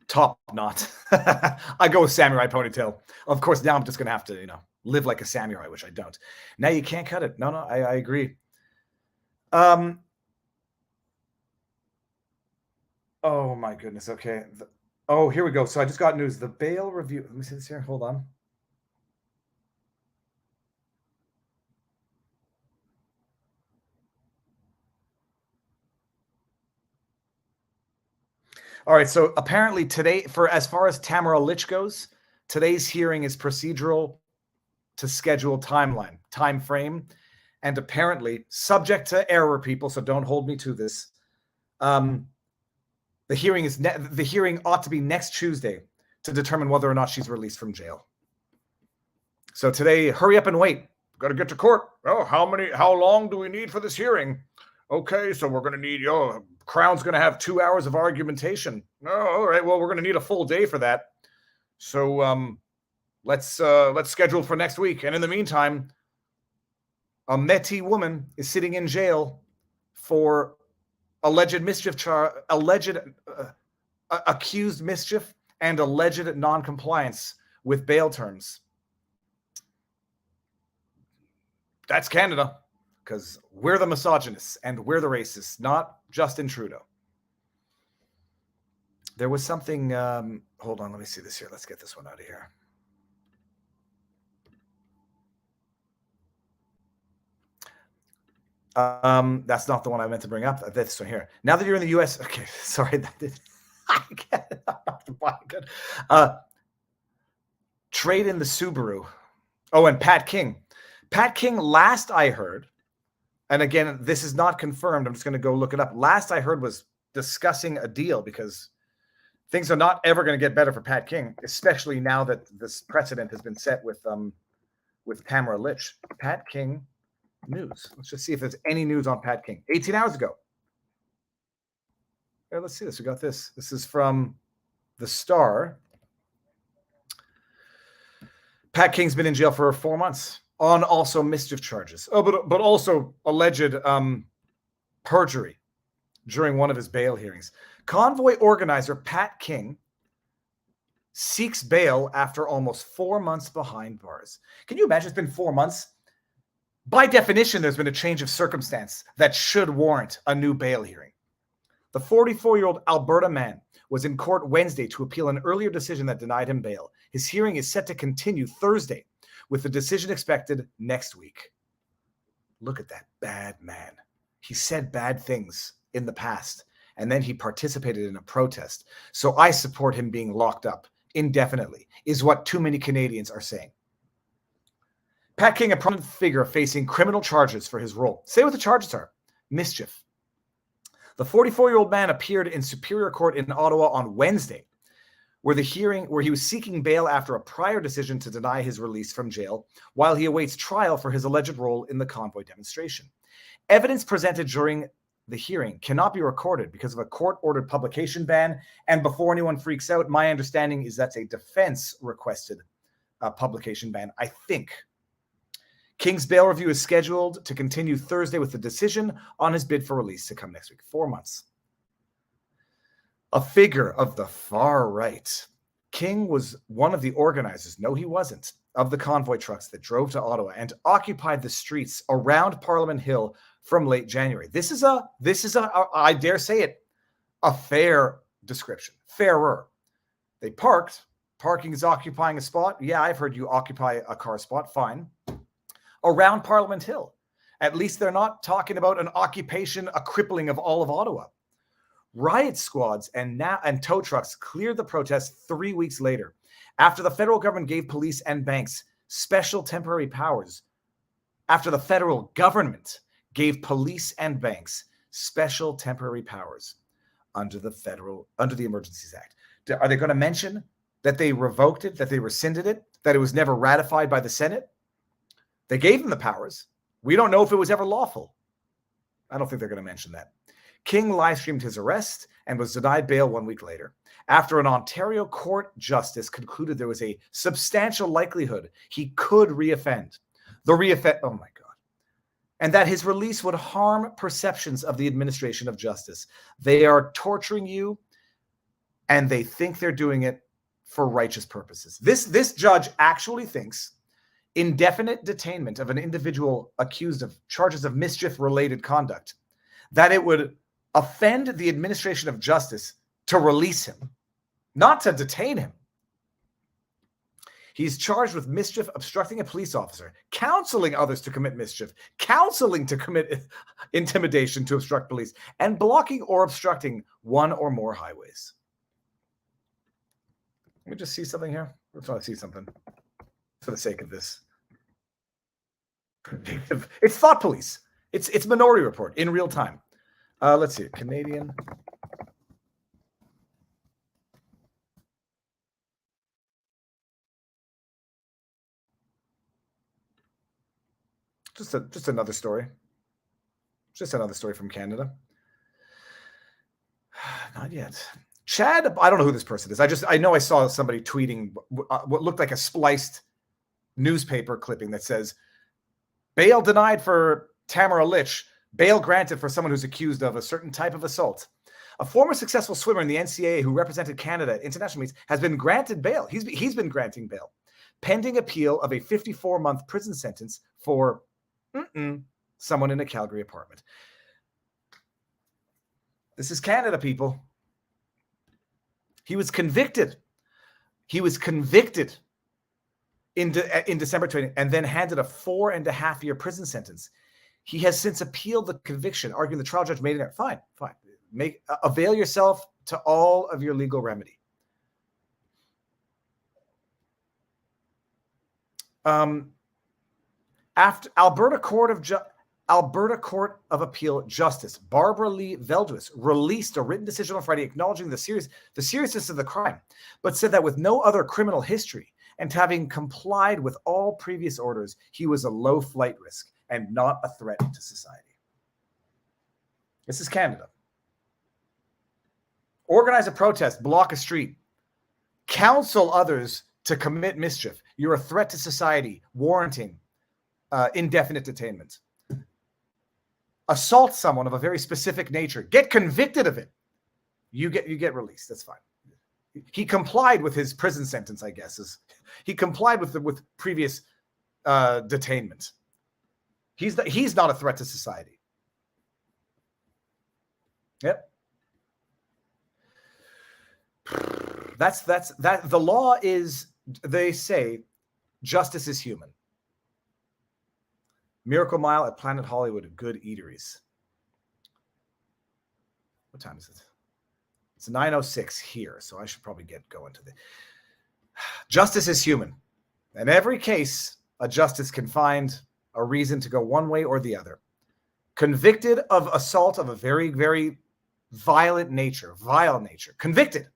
Top knot. I go with samurai ponytail. Of course, now I'm just going to have to, live like a samurai, which I don't. Now you can't cut it. No, I agree. Oh my goodness. Okay. Here we go. So I just got news. The bail review. Let me see this here. Hold on. All right, so apparently today, for as far as Tamara Lich goes, today's hearing is procedural to scheduled time frame, and apparently subject to error, people. So don't hold me to this. The hearing ought to be next Tuesday to determine whether or not she's released from jail. So today, hurry up and wait. Got to get to court. Oh, how long do we need for this hearing? Okay, so we're going to need Crown's going to have 2 hours of argumentation. Oh, all right. Well, we're going to need a full day for that. So let's schedule for next week. And in the meantime, a Métis woman is sitting in jail for alleged mischief accused mischief and alleged non-compliance with bail terms. That's Canada, because we're the misogynists and we're the racists, not Justin Trudeau. There was something, hold on, let me see this here. Let's get this one out of here. That's not the one I meant to bring up. This one here. Now that you're in the U.S., okay, sorry, that did. I get it. Trade in the Subaru. Oh, and Pat King. Pat King, last I heard, and again, this is not confirmed. I'm just going to go look it up. Last I heard was discussing a deal because things are not ever going to get better for Pat King, especially now that this precedent has been set with Tamara Litch. Pat King news. Let's just see if there's any news on Pat King. 18 hours ago. Yeah, let's see this. We got this. This is from the Star. Pat King's been in jail for 4 months on also mischief charges. Oh, but also alleged perjury during one of his bail hearings. Convoy organizer Pat King seeks bail after almost 4 months behind bars. Can you imagine? It's been 4 months. By definition, there's been a change of circumstance that should warrant a new bail hearing. The 44-year-old Alberta man was in court Wednesday to appeal an earlier decision that denied him bail. His hearing is set to continue Thursday, with the decision expected next week. Look at that bad man. He said bad things in the past, and then he participated in a protest. So I support him being locked up indefinitely, is what too many Canadians are saying. Pat King, a prominent figure facing criminal charges for his role. Say what the charges are. Mischief. The 44-year-old man appeared in Superior Court in Ottawa on Wednesday, where he was seeking bail after a prior decision to deny his release from jail while he awaits trial for his alleged role in the convoy demonstration. Evidence presented during the hearing cannot be recorded because of a court-ordered publication ban, and before anyone freaks out, my understanding is that's a defense-requested publication ban, I think. King's bail review is scheduled to continue Thursday with the decision on his bid for release to come next week. 4 months. A figure of the far right. King was one of the organizers, no he wasn't, of the convoy trucks that drove to Ottawa and occupied the streets around Parliament Hill from late January. This is a, I dare say it, a fair description. Fairer. They parked. Parking is occupying a spot. Yeah, I've heard you occupy a car spot. Fine. Around Parliament Hill. At least they're not talking about an occupation, a crippling of all of Ottawa. Riot squads and tow trucks cleared the protest 3 weeks later, after the federal government gave police and banks special temporary powers. After the federal government gave police and banks special temporary powers under the Emergencies Act. Are they going to mention that they revoked it, that they rescinded it, that it was never ratified by the Senate? They gave them the powers. We don't know if it was ever lawful. I don't think they're going to mention that. King live-streamed his arrest and was denied bail 1 week later, after an Ontario court justice concluded there was a substantial likelihood he could reoffend. Oh my God. And that his release would harm perceptions of the administration of justice. They are torturing you, and they think they're doing it for righteous purposes. This judge actually thinks indefinite detainment of an individual accused of charges of mischief-related conduct, that it would offend the administration of justice to release him, not to detain him. He's charged with mischief, obstructing a police officer, counseling others to commit mischief, counseling to commit intimidation to obstruct police, and blocking or obstructing one or more highways. Let me just see something here. Let's try to see something for the sake of this. It's Thought Police. It's Minority Report in real time. Let's see. Canadian. Just another story. Just another story from Canada. Not yet. Chad, I don't know who this person is. I know I saw somebody tweeting what looked like a spliced newspaper clipping that says, bail denied for Tamara Litch, bail granted for someone who's accused of a certain type of assault. A former successful swimmer in the NCAA who represented Canada at international meets has been granted bail. He's been granting bail, pending appeal of a 54-month prison sentence for someone in a Calgary apartment. This is Canada, people. He was convicted. He was convicted in December 20, and then handed a 4.5-year prison sentence. He has since appealed the conviction, arguing the trial judge made it. Fine. Avail yourself to all of your legal remedy. After Alberta Court of Appeal Justice Barbara Lee Veldhuis released a written decision on Friday acknowledging the seriousness of the crime, but said that with no other criminal history and having complied with all previous orders, he was a low flight risk and not a threat to society. This is Canada. Organize a protest, block a street, counsel others to commit mischief. You're a threat to society, warranting indefinite detainment. Assault someone of a very specific nature, get convicted of it. You get released. That's fine. He complied with his prison sentence, I guess. He complied with previous detainment. He's not a threat to society. Yep. That's the law is, they say, justice is human. Miracle Mile at Planet Hollywood, good eateries. What time is it? It's 9:06 here, so I should probably get going to the... Justice is human. In every case, a justice can find a reason to go one way or the other. Convicted of assault of a very, very vile nature. Convicted.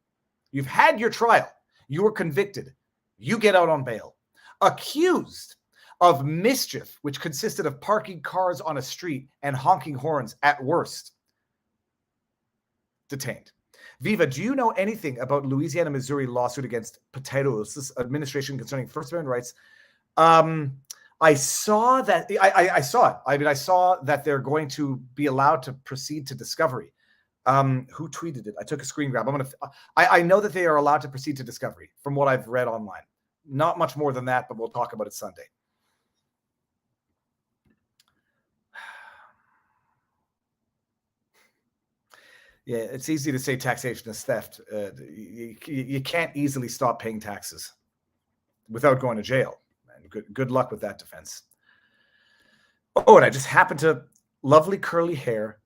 You've had your trial. You were convicted. You get out on bail. Accused of mischief, which consisted of parking cars on a street and honking horns at worst. Detained. Viva, do you know anything about Louisiana, Missouri lawsuit against Potatoes administration concerning First Amendment rights? I saw that. I saw it. I mean, I saw that they're going to be allowed to proceed to discovery. Who tweeted it? I took a screen grab. I know that they are allowed to proceed to discovery from what I've read online. Not much more than that, but we'll talk about it Sunday. Yeah, it's easy to say taxation is theft. You can't easily stop paying taxes without going to jail. And good luck with that defense. Oh, and I just happened to... Lovely curly hair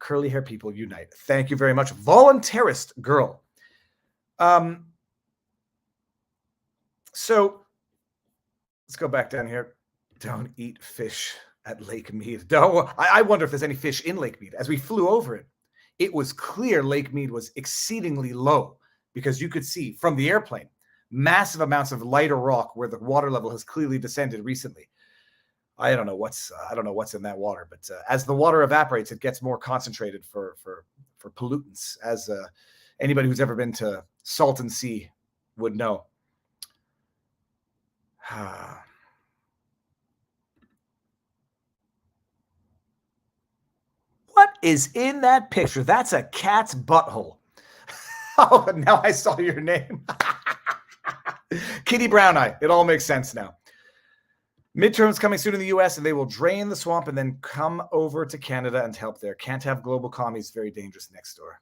people unite. Thank you very much. Voluntarist girl. So let's go back down here. Don't eat fish at Lake Mead. I wonder if there's any fish in Lake Mead. As we flew over it, it was clear Lake Mead was exceedingly low because you could see from the airplane massive amounts of lighter rock where the water level has clearly descended recently. I don't know what's in that water, but as the water evaporates, it gets more concentrated for pollutants, as anybody who's ever been to Salton Sea would know. What is in that picture? That's a cat's butthole. Oh, now I saw your name. Kitty Brown Eye. It all makes sense now. Midterms coming soon in the U.S., and they will drain the swamp and then come over to Canada and help there. Can't have global commies. Very dangerous next door.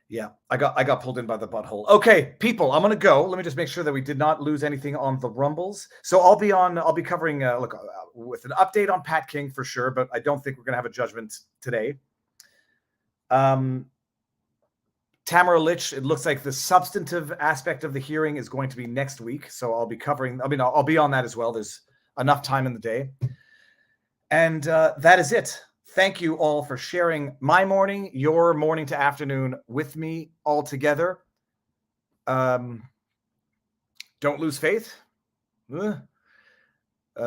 Yeah, I got pulled in by the butthole. Okay, people, I'm gonna go. Let me just make sure that we did not lose anything on the rumbles. So I'll be covering with an update on Pat King for sure, but I don't think we're gonna have a judgment today. Tamara Litch, it looks like the substantive aspect of the hearing is going to be next week. So I'll be covering, I'll be on that as well. There's enough time in the day. And that is it. Thank you all for sharing my morning, your morning to afternoon with me all together. Don't lose faith.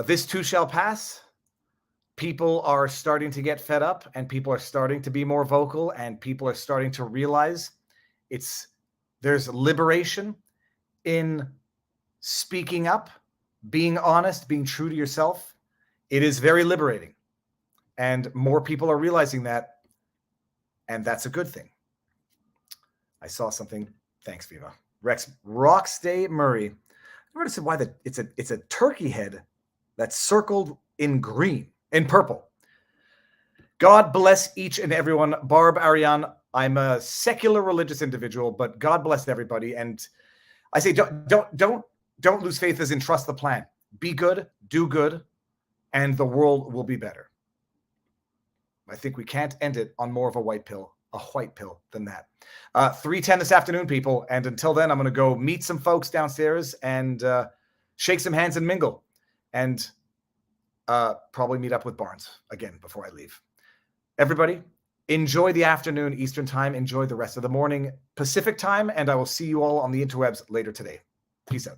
This too shall pass. people are starting to get fed up, and people are starting to be more vocal, and people are starting to realize there's liberation in speaking up, being honest, being true to yourself. It is very liberating. And more people are realizing that, and that's a good thing. I saw something. Thanks, Viva. Roxday Murray. I noticed why it's a turkey head that's circled in green, in purple. God bless each and everyone. Barb Ariane, I'm a secular religious individual, but God bless everybody. And I say don't lose faith as in trust the plan. Be good, do good, and the world will be better. I think we can't end it on more of a white pill than that. 3:10 this afternoon, people. And until then, I'm going to go meet some folks downstairs and shake some hands and mingle. And probably meet up with Barnes again before I leave. Everybody, enjoy the afternoon Eastern time. Enjoy the rest of the morning Pacific time. And I will see you all on the interwebs later today. Peace out.